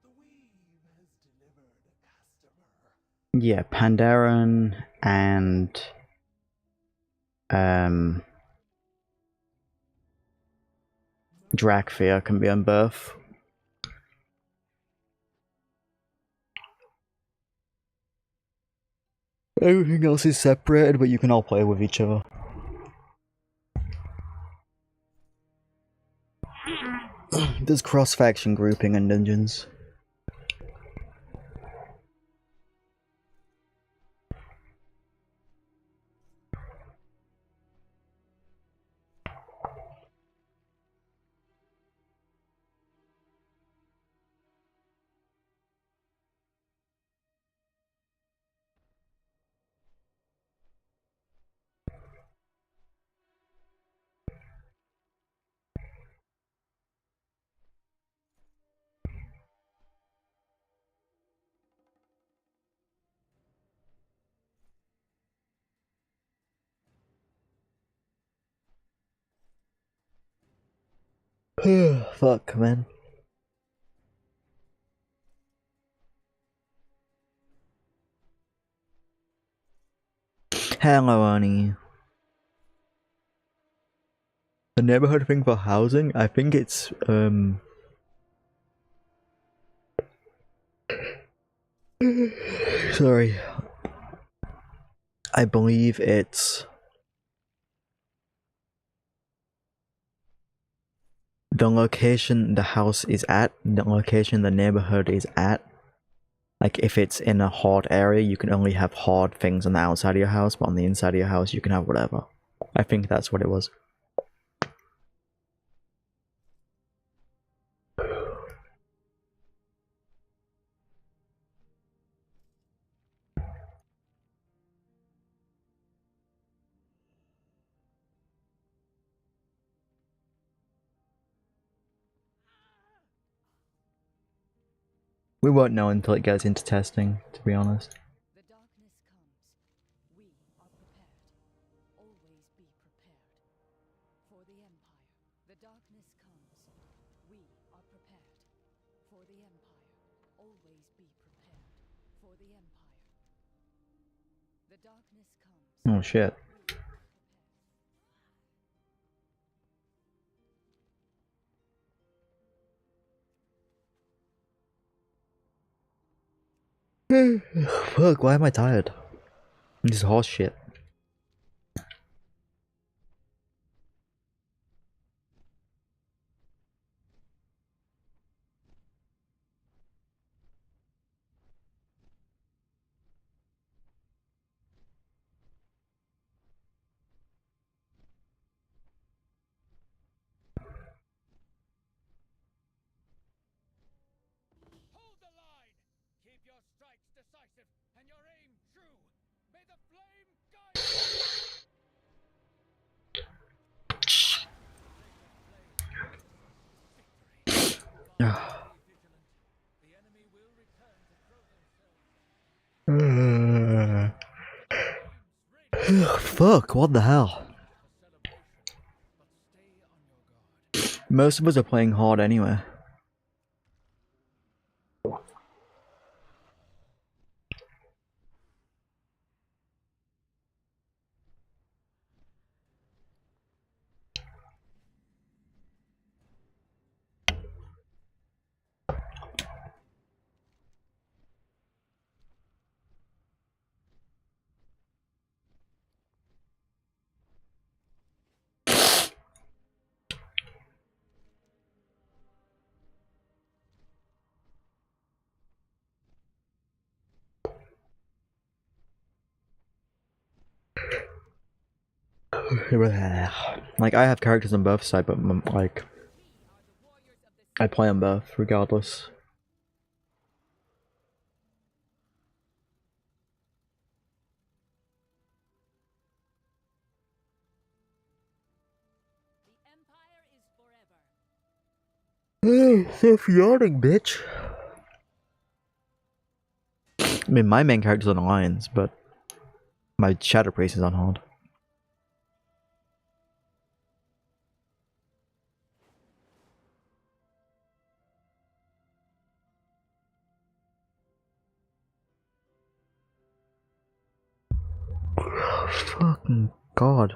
The weave has delivered a customer. Yeah, Pandaren and Drakfir can be on both. Everything else is separated, but you can all play with each other. There's cross-faction grouping in dungeons. Fuck, man. Hello, Annie. The neighborhood thing for housing, I think it's, sorry. I believe it's the location the house is at, the location the neighborhood is at. Like, if it's in a hard area, you can only have hard things on the outside of your house, but on the inside of your house, you can have whatever. I think that's what it was. We won't know until it gets into testing, to be honest. The darkness comes. We are prepared. Always be prepared. For the Empire. The darkness comes. We are prepared. For the Empire. Always be prepared. For the Empire. The darkness comes. Oh shit. Fuck, why am I tired? This is horse shit. Hold the line! Keep your strikes decisive and your aim true! May the flame guide The enemy will return to throw themselves. Fuck, what the hell? Most of us are playing hard anyway. Like, I have characters on both sides, but like, I play on both regardless. The Empire is forever. Stop yawning, bitch. I mean, my main character's on Alliance, but my Shadow Priest is on hard. Fucking god.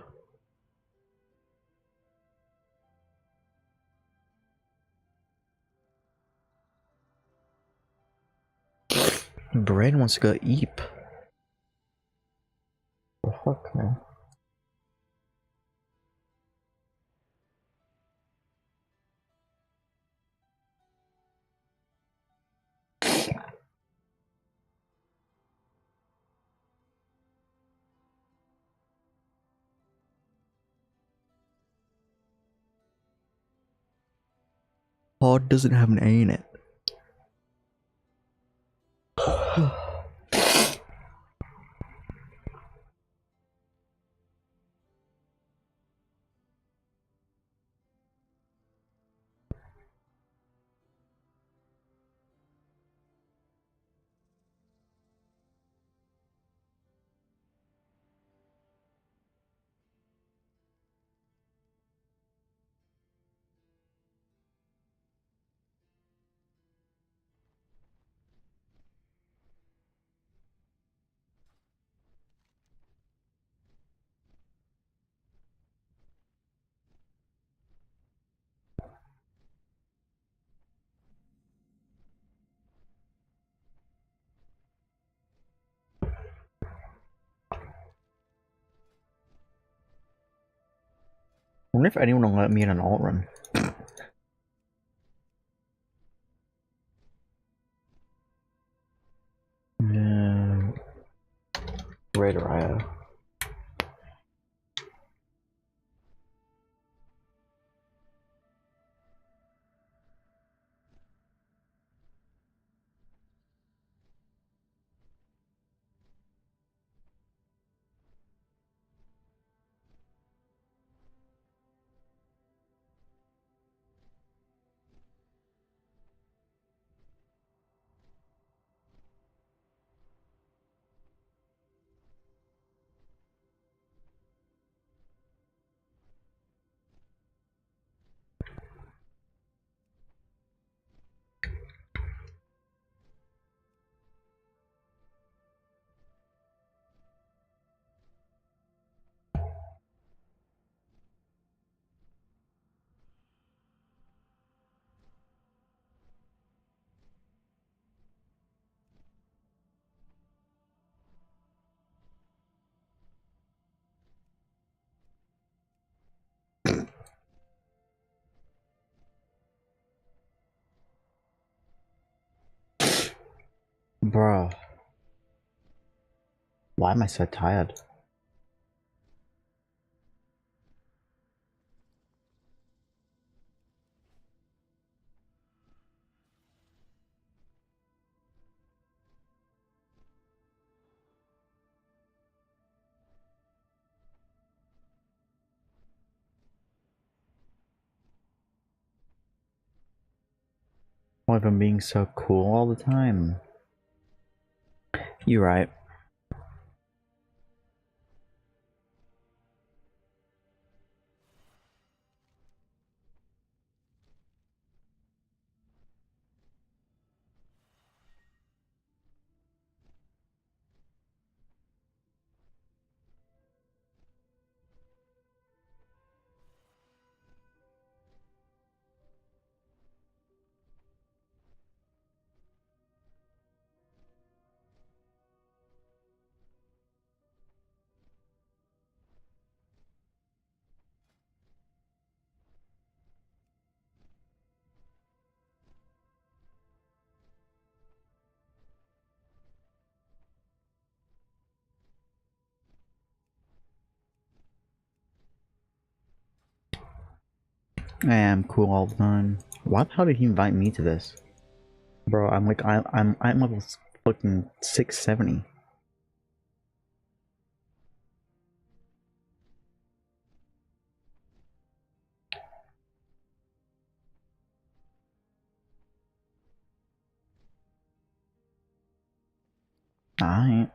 My brain wants to go eep. The fuck, man. Pod doesn't have an A in it. I wonder if anyone will let me in an alt run. Raider IO. Bro. Why am I so tired? Why have I been being so cool all the time? You're right. I am cool all the time. Why the hell did he invite me to this? Bro, I'm like, I'm level fucking 670. Alright.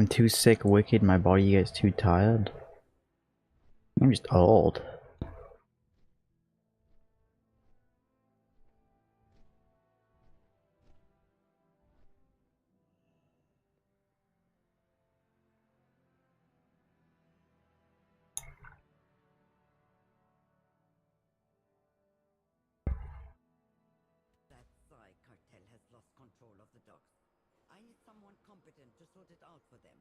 I'm too sick, wicked, my body gets too tired. I'm just old. That Psy cartel has lost control of the docks. I need someone competent to sort it out for them.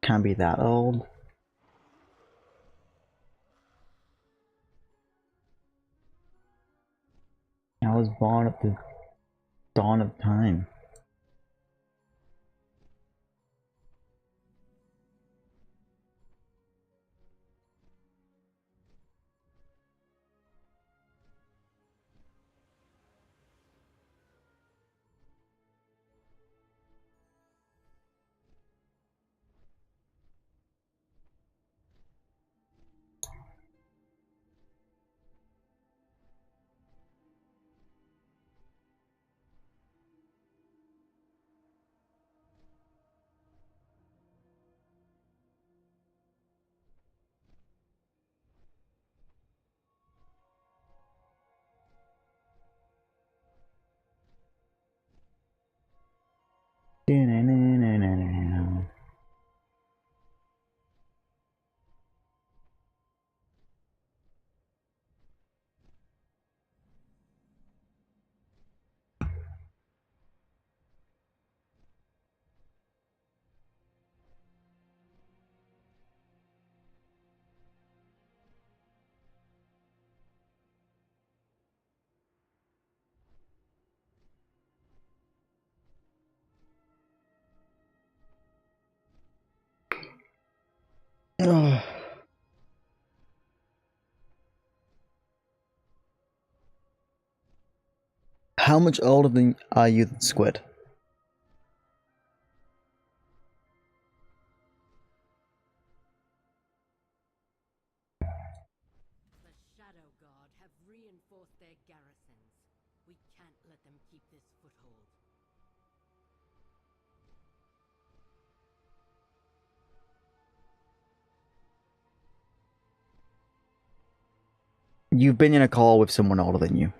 Can't be that old. I was born at the dawn of time. Ugh. How much older than are you than Squid? The Shadow Guard have reinforced their garrisons. We can't let them keep this foothold. You've been in a call with someone older than you.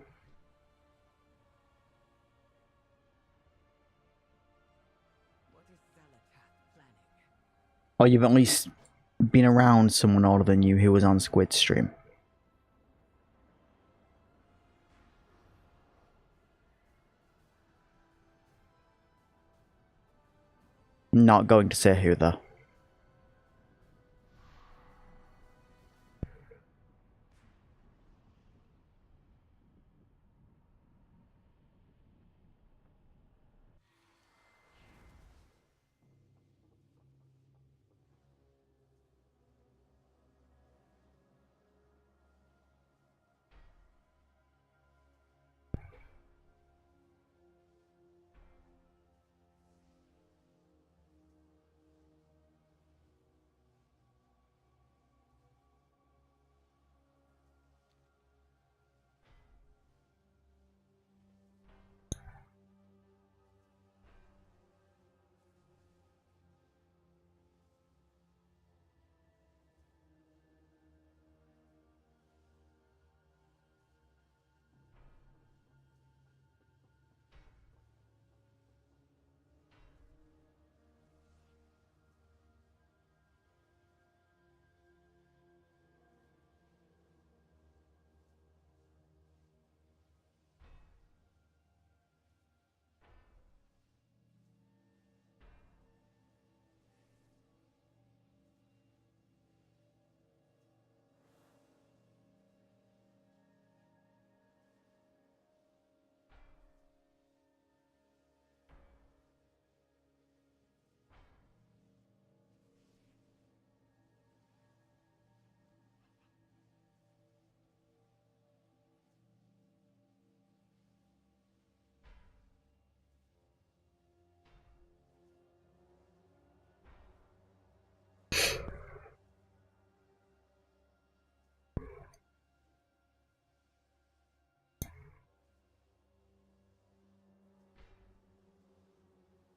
What is Zalatath planning? Or you've at least been around someone older than you who was on Squid's stream. Not going to say who though.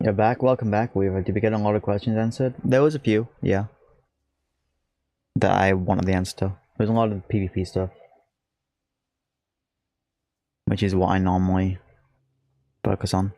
You're back. Welcome back, Weaver. Did we get a lot of questions answered? There was a few, yeah. That I wanted the answer to. There's a lot of PvP stuff. Which is what I normally focus on.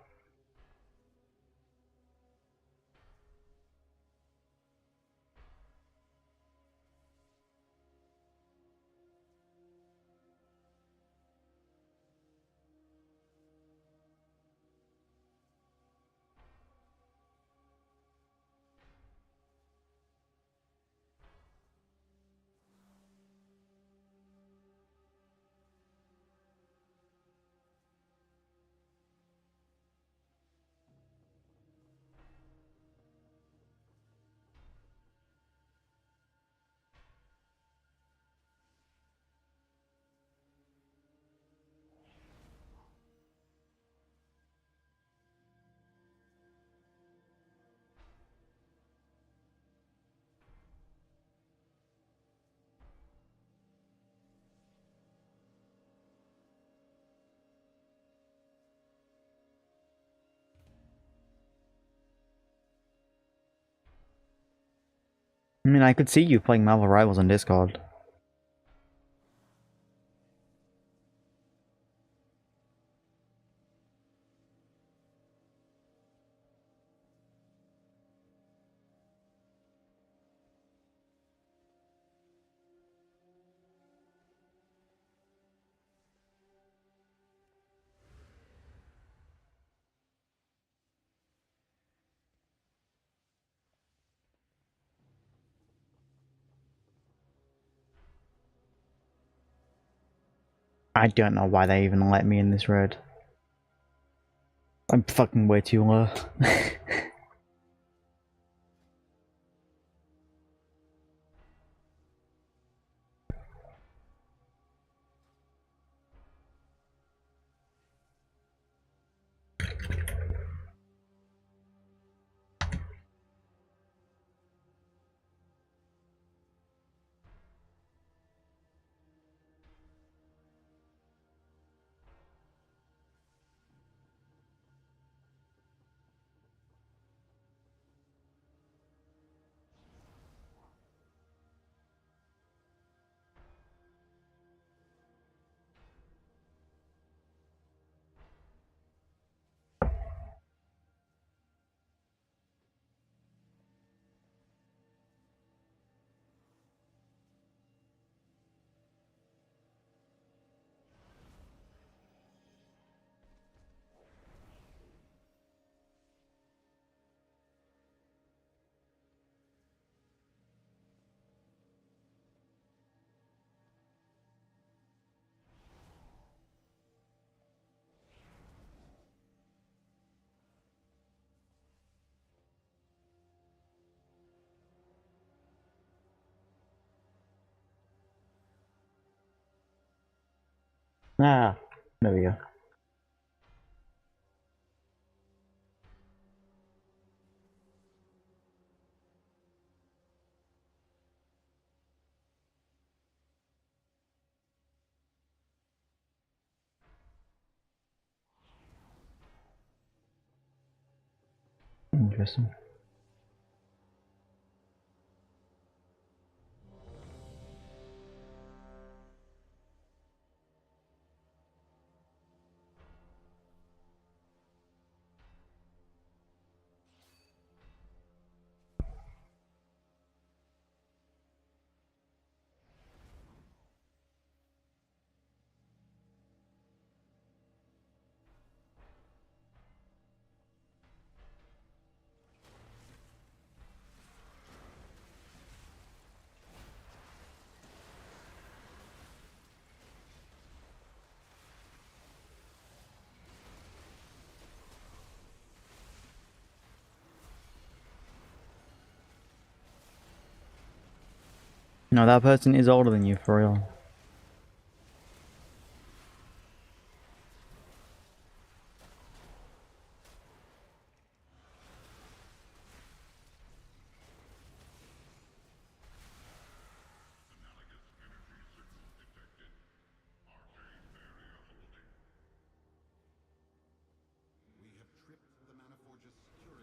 I mean, I could see you playing Marvel Rivals on Discord. I don't know why they even let me in this raid. I'm fucking way too low. Ah, there we go. Interesting. No, that person is older than you, for real. We have tripped the Manaforge's security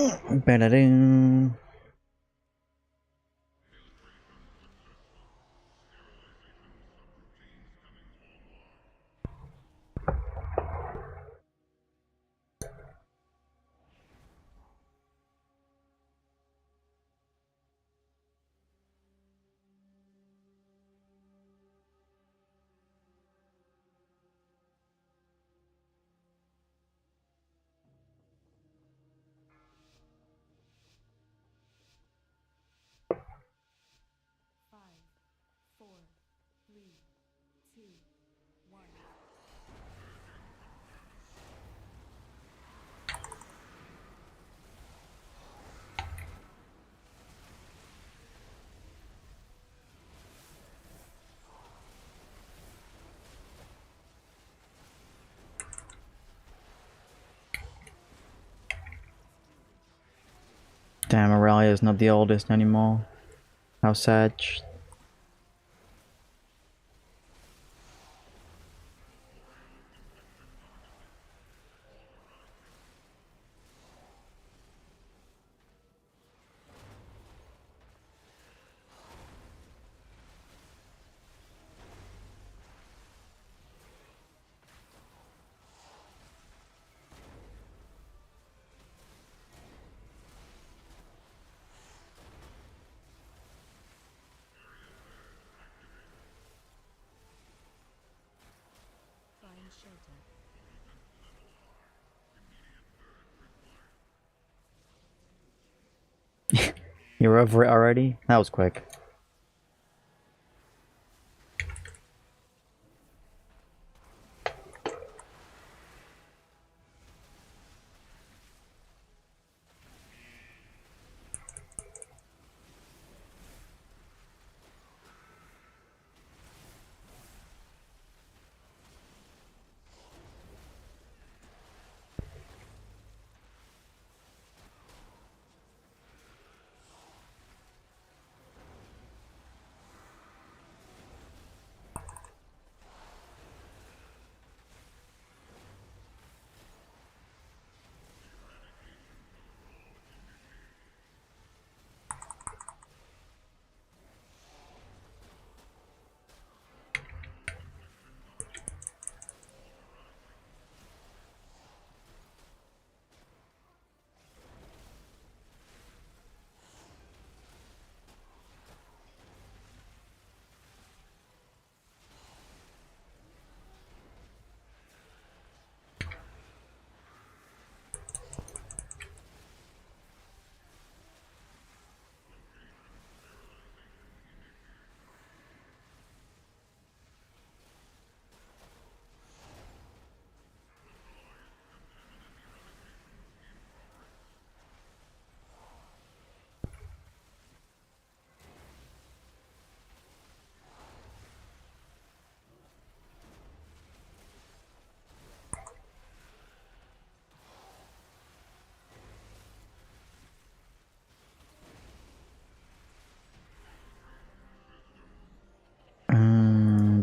Ba-da-doo. Five, four, three, two, one. Damn, Aurelia is not the oldest anymore. How sad. Find shelter. You're over it already? That was quick.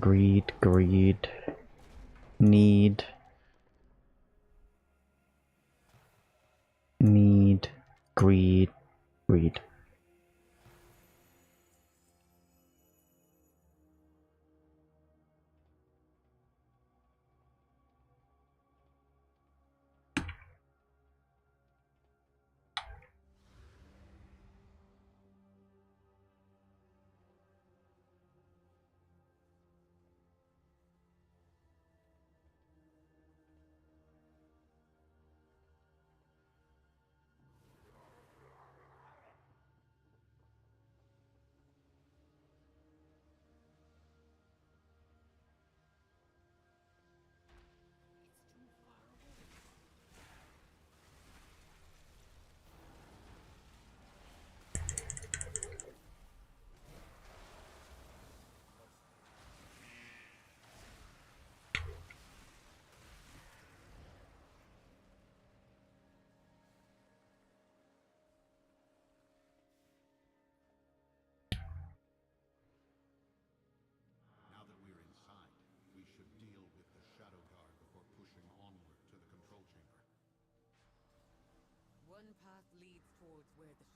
Greed, greed, need, greed, greed.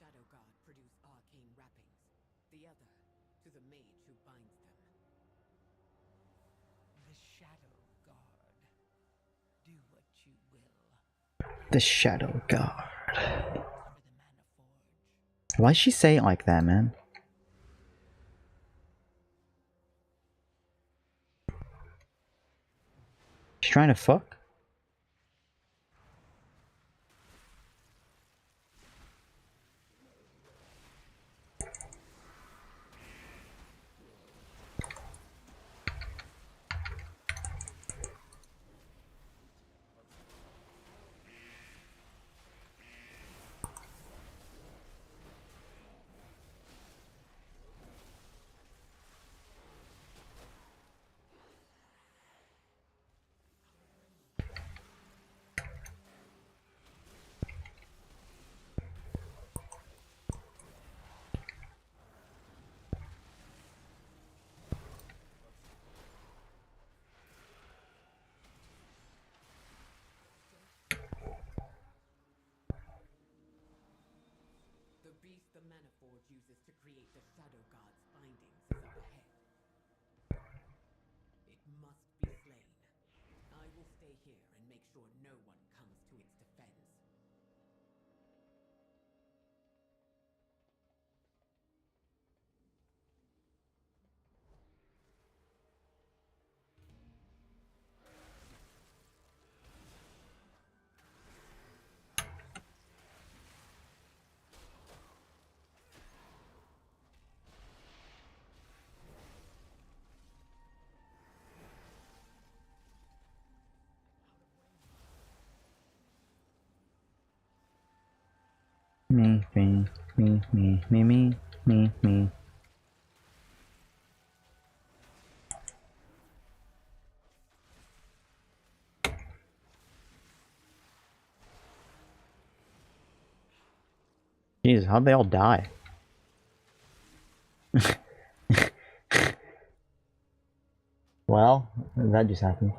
Shadow Guard produce arcane wrappings, the other to the mage who binds them. The Shadow Guard. Do what you will. The Shadow Guard. For the Mana Forge. Why'd she say it like that, man? She's trying to fuck? The beast the Mana Forge uses to create the Shadow God's bindings is up ahead. It must be slain. I will stay here and make sure no one comes to its defense. Me. Jeez, how'd they all die? Well, that just happened.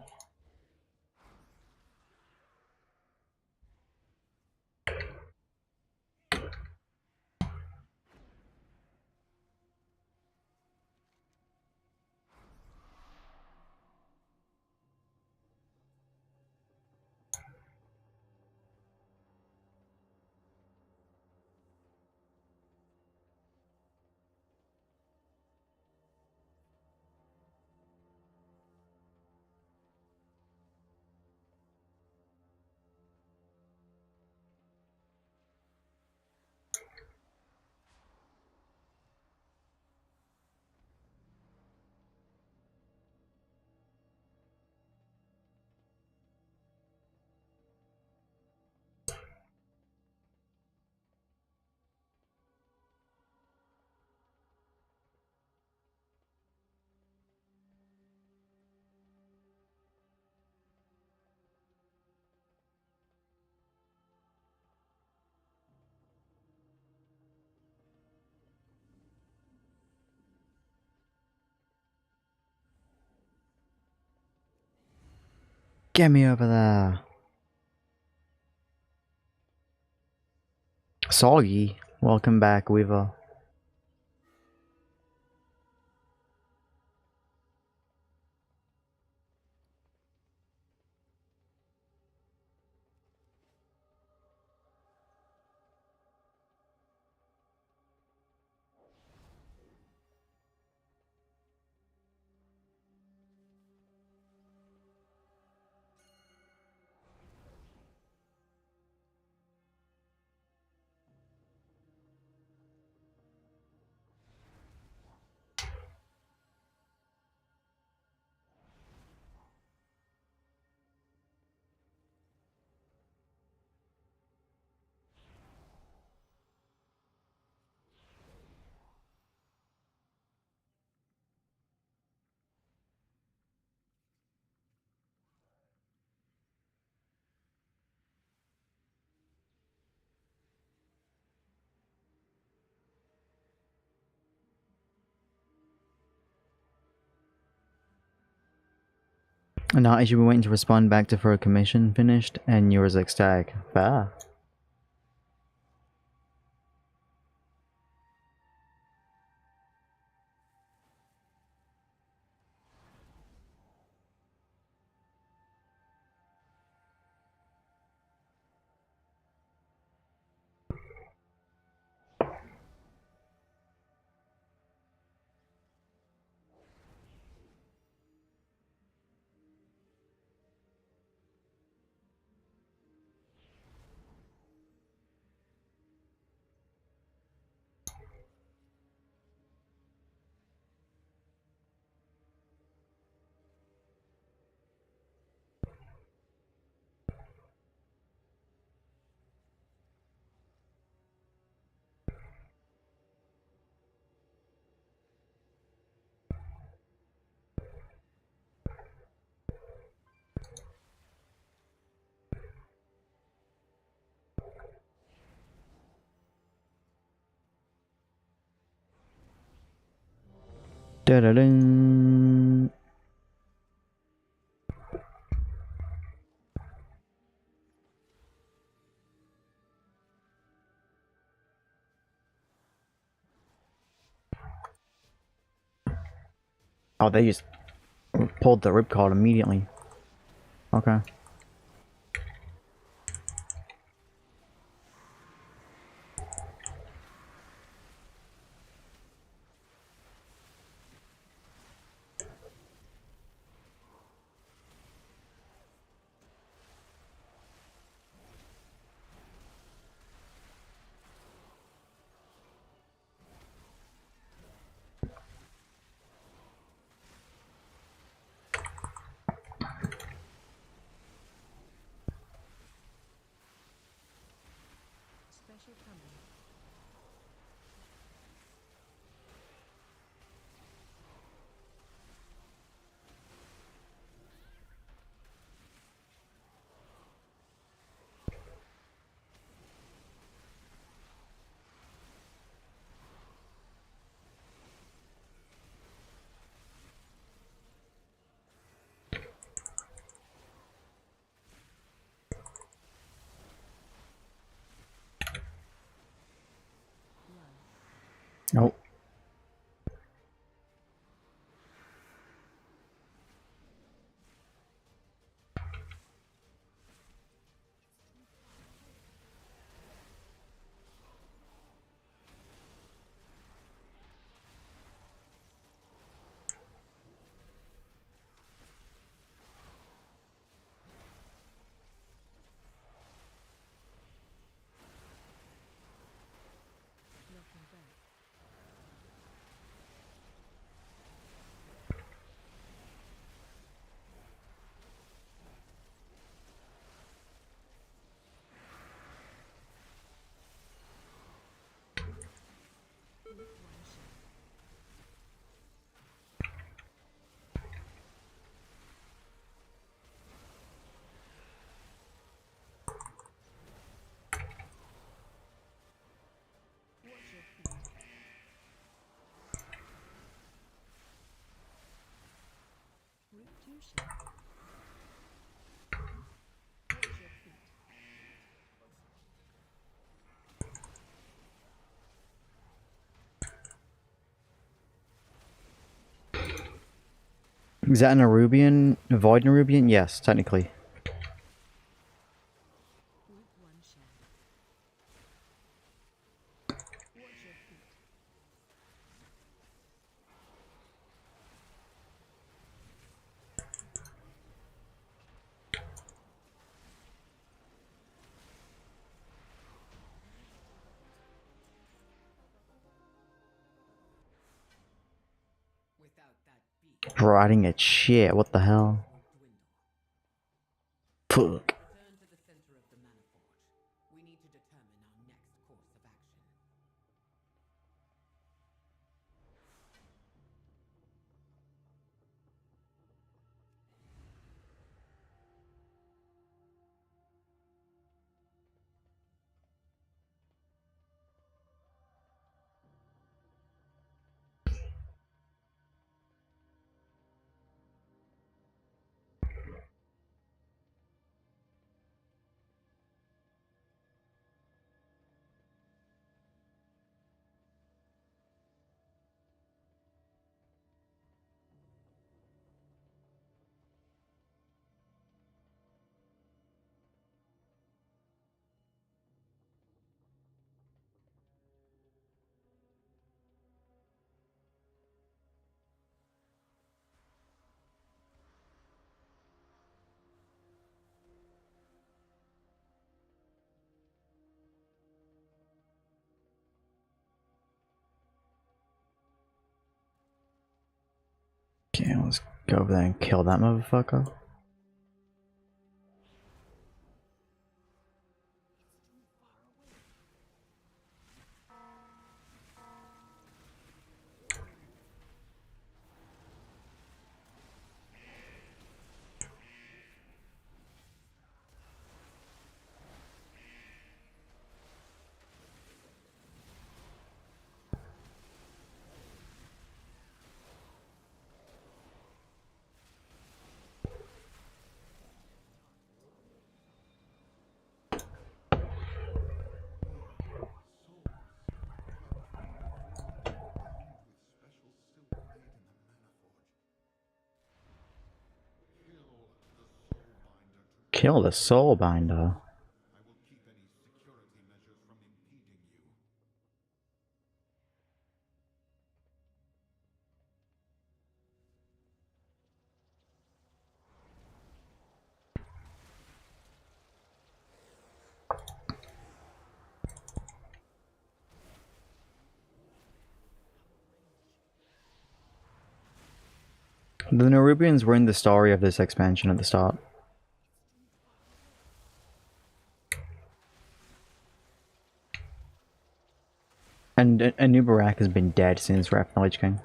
Get me over there. Soggy, welcome back, Weaver. Now, as you were waiting to respond back to for a commission finished, and you was ecstatic. Bah. Da-da-ding. Oh, they just pulled the ripcord immediately. Okay. Special coming. Nope. Looking back. With one shot. Watch your feet. Root two shot. Watch your feet. Is that an Arubian? A Void Arubian? Yes, technically. With one shot. Watch your feet. Without that beat, Riding at shit, what the hell? will dwindle. Fuck. Return to the center of the mana forge. We need to determine our next course of action. Okay, let's go over there and kill that motherfucker. Kill the Soulbinder. I will keep any security measures from impeding you. The Nerubians were in the story of this expansion at the start. And Anubarak has been dead since Wrath of the Lich King.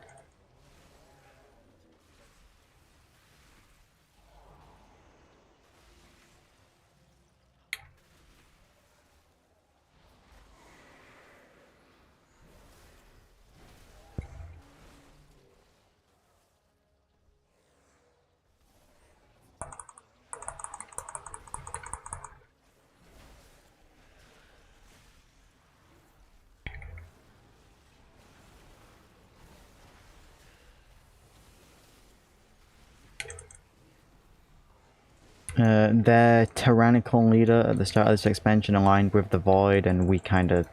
Their tyrannical leader at the start of this expansion aligned with the Void, and we kind of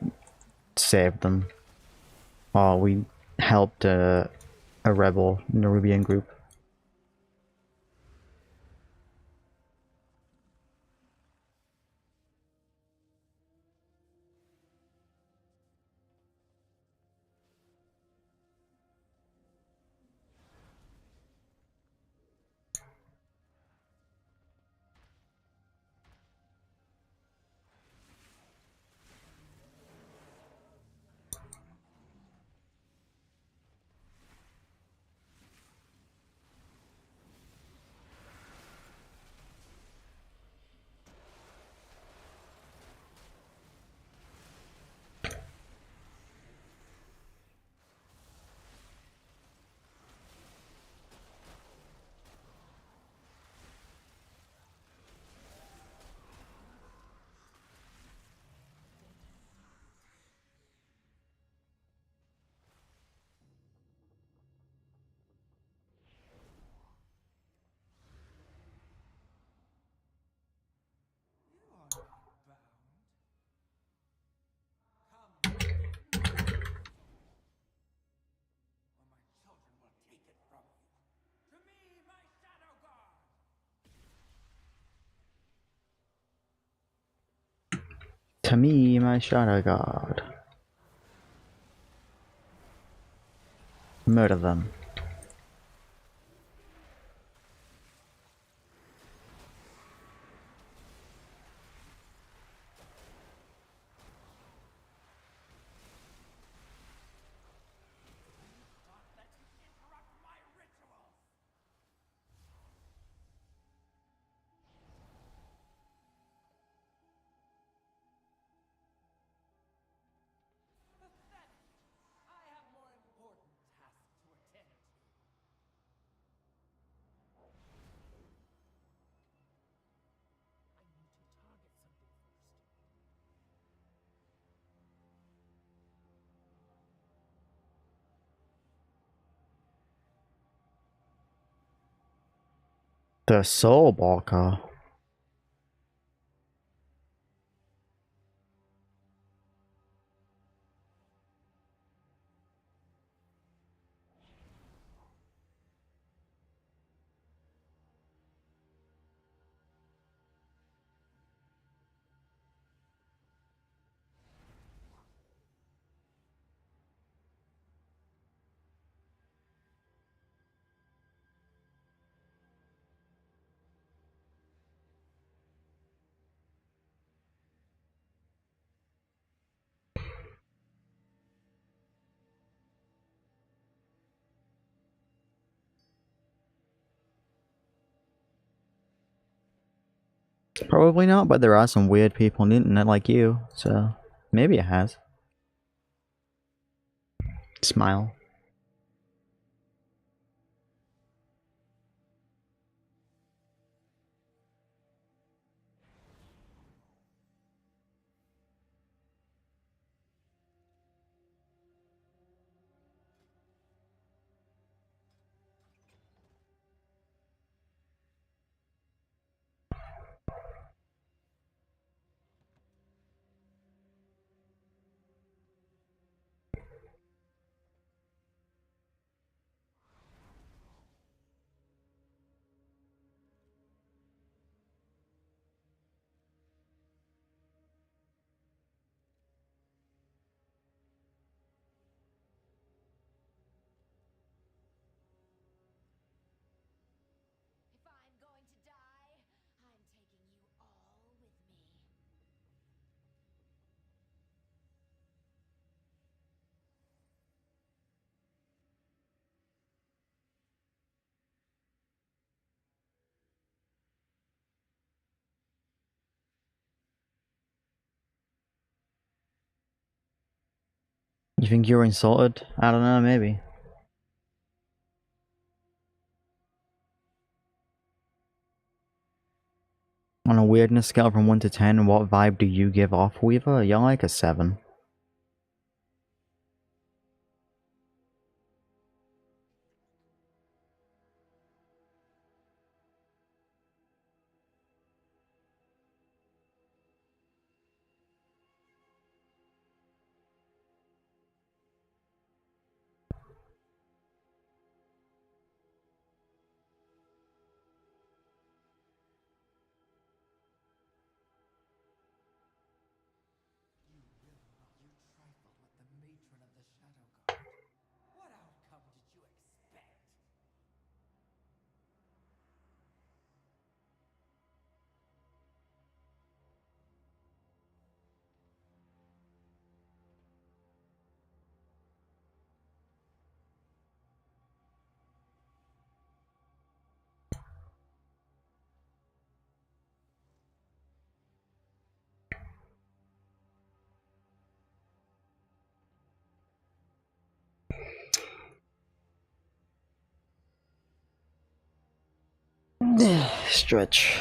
saved them. Or we helped a rebel Nerubian group. To me, my shadow guard. Murder them. The Soulbalker. Probably not, but there are some weird people on the internet like you, so maybe it has. Smile. You think you're insulted? I don't know, maybe. On a weirdness scale from 1 to 10, what vibe do you give off, Weaver? You're like a 7. You trifled with the matron of the Shadow Guard. What outcome did you expect? Stretch.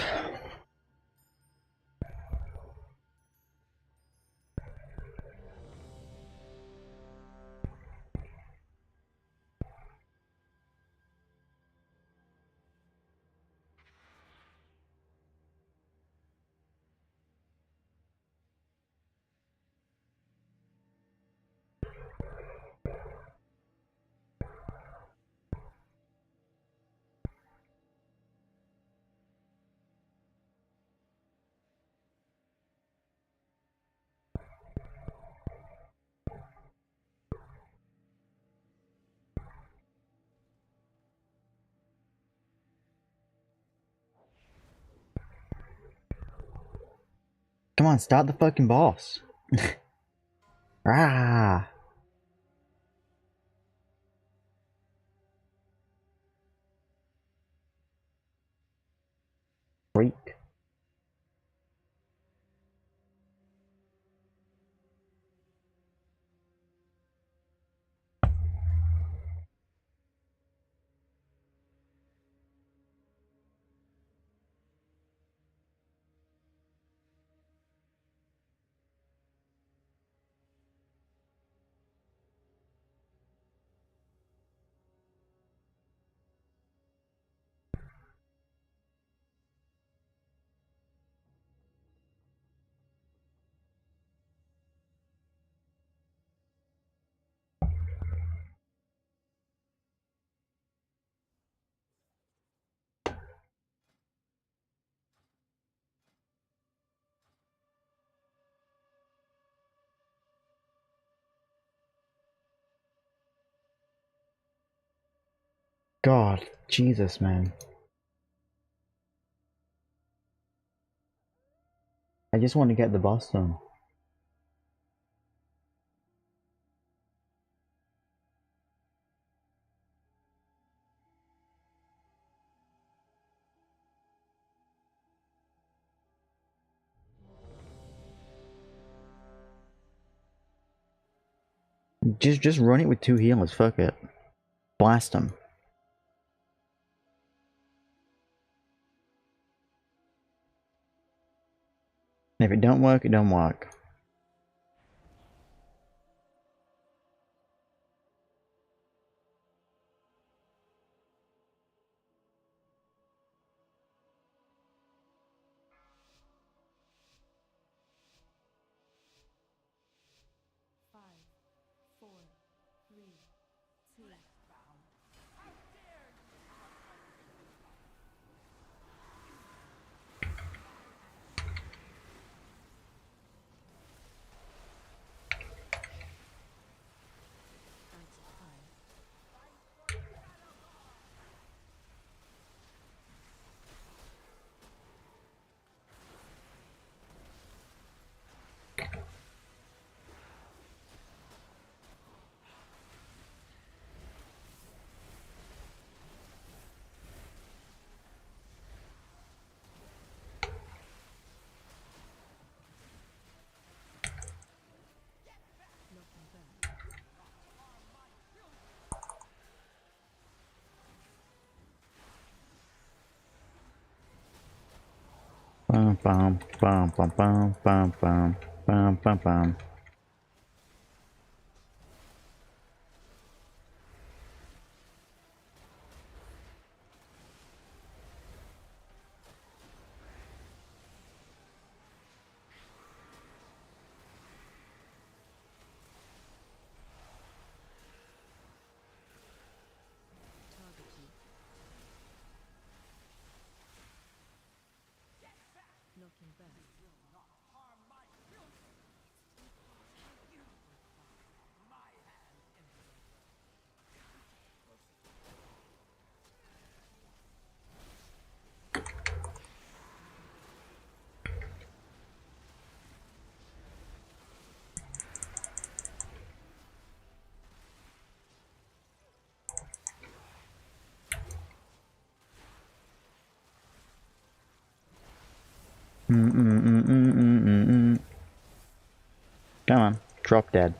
Come on, start the fucking boss. Ah. Freak. God, Jesus, man. I just want to get the boss done. Just run it with 2 healers, fuck it. Blast them. If it don't work, it don't work. bum bum bum bum bum bum bum bum bum bum. Knocking back. Come on, drop dead.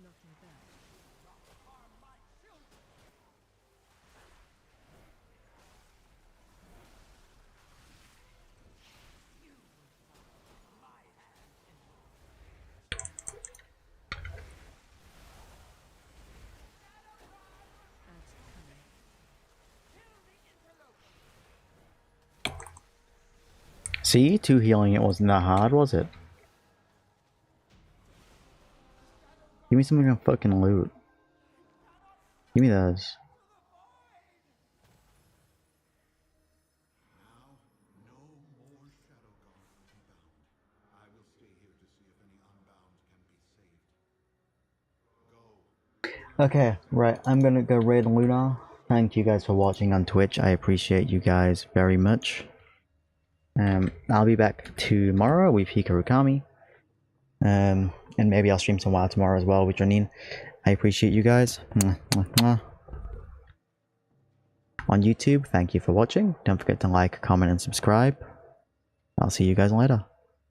Knocking back. See, 2 healing it wasn't that hard, was it? Give me something to fucking loot. Give me those. Okay, right, I'm gonna go raid Luna. Thank you guys for watching on Twitch. I appreciate you guys very much. I'll be back tomorrow with Hikaru Kami. And maybe I'll stream some WoW tomorrow as well with Janine. I appreciate you guys. On YouTube, thank you for watching. Don't forget to like, comment, and subscribe. I'll see you guys later.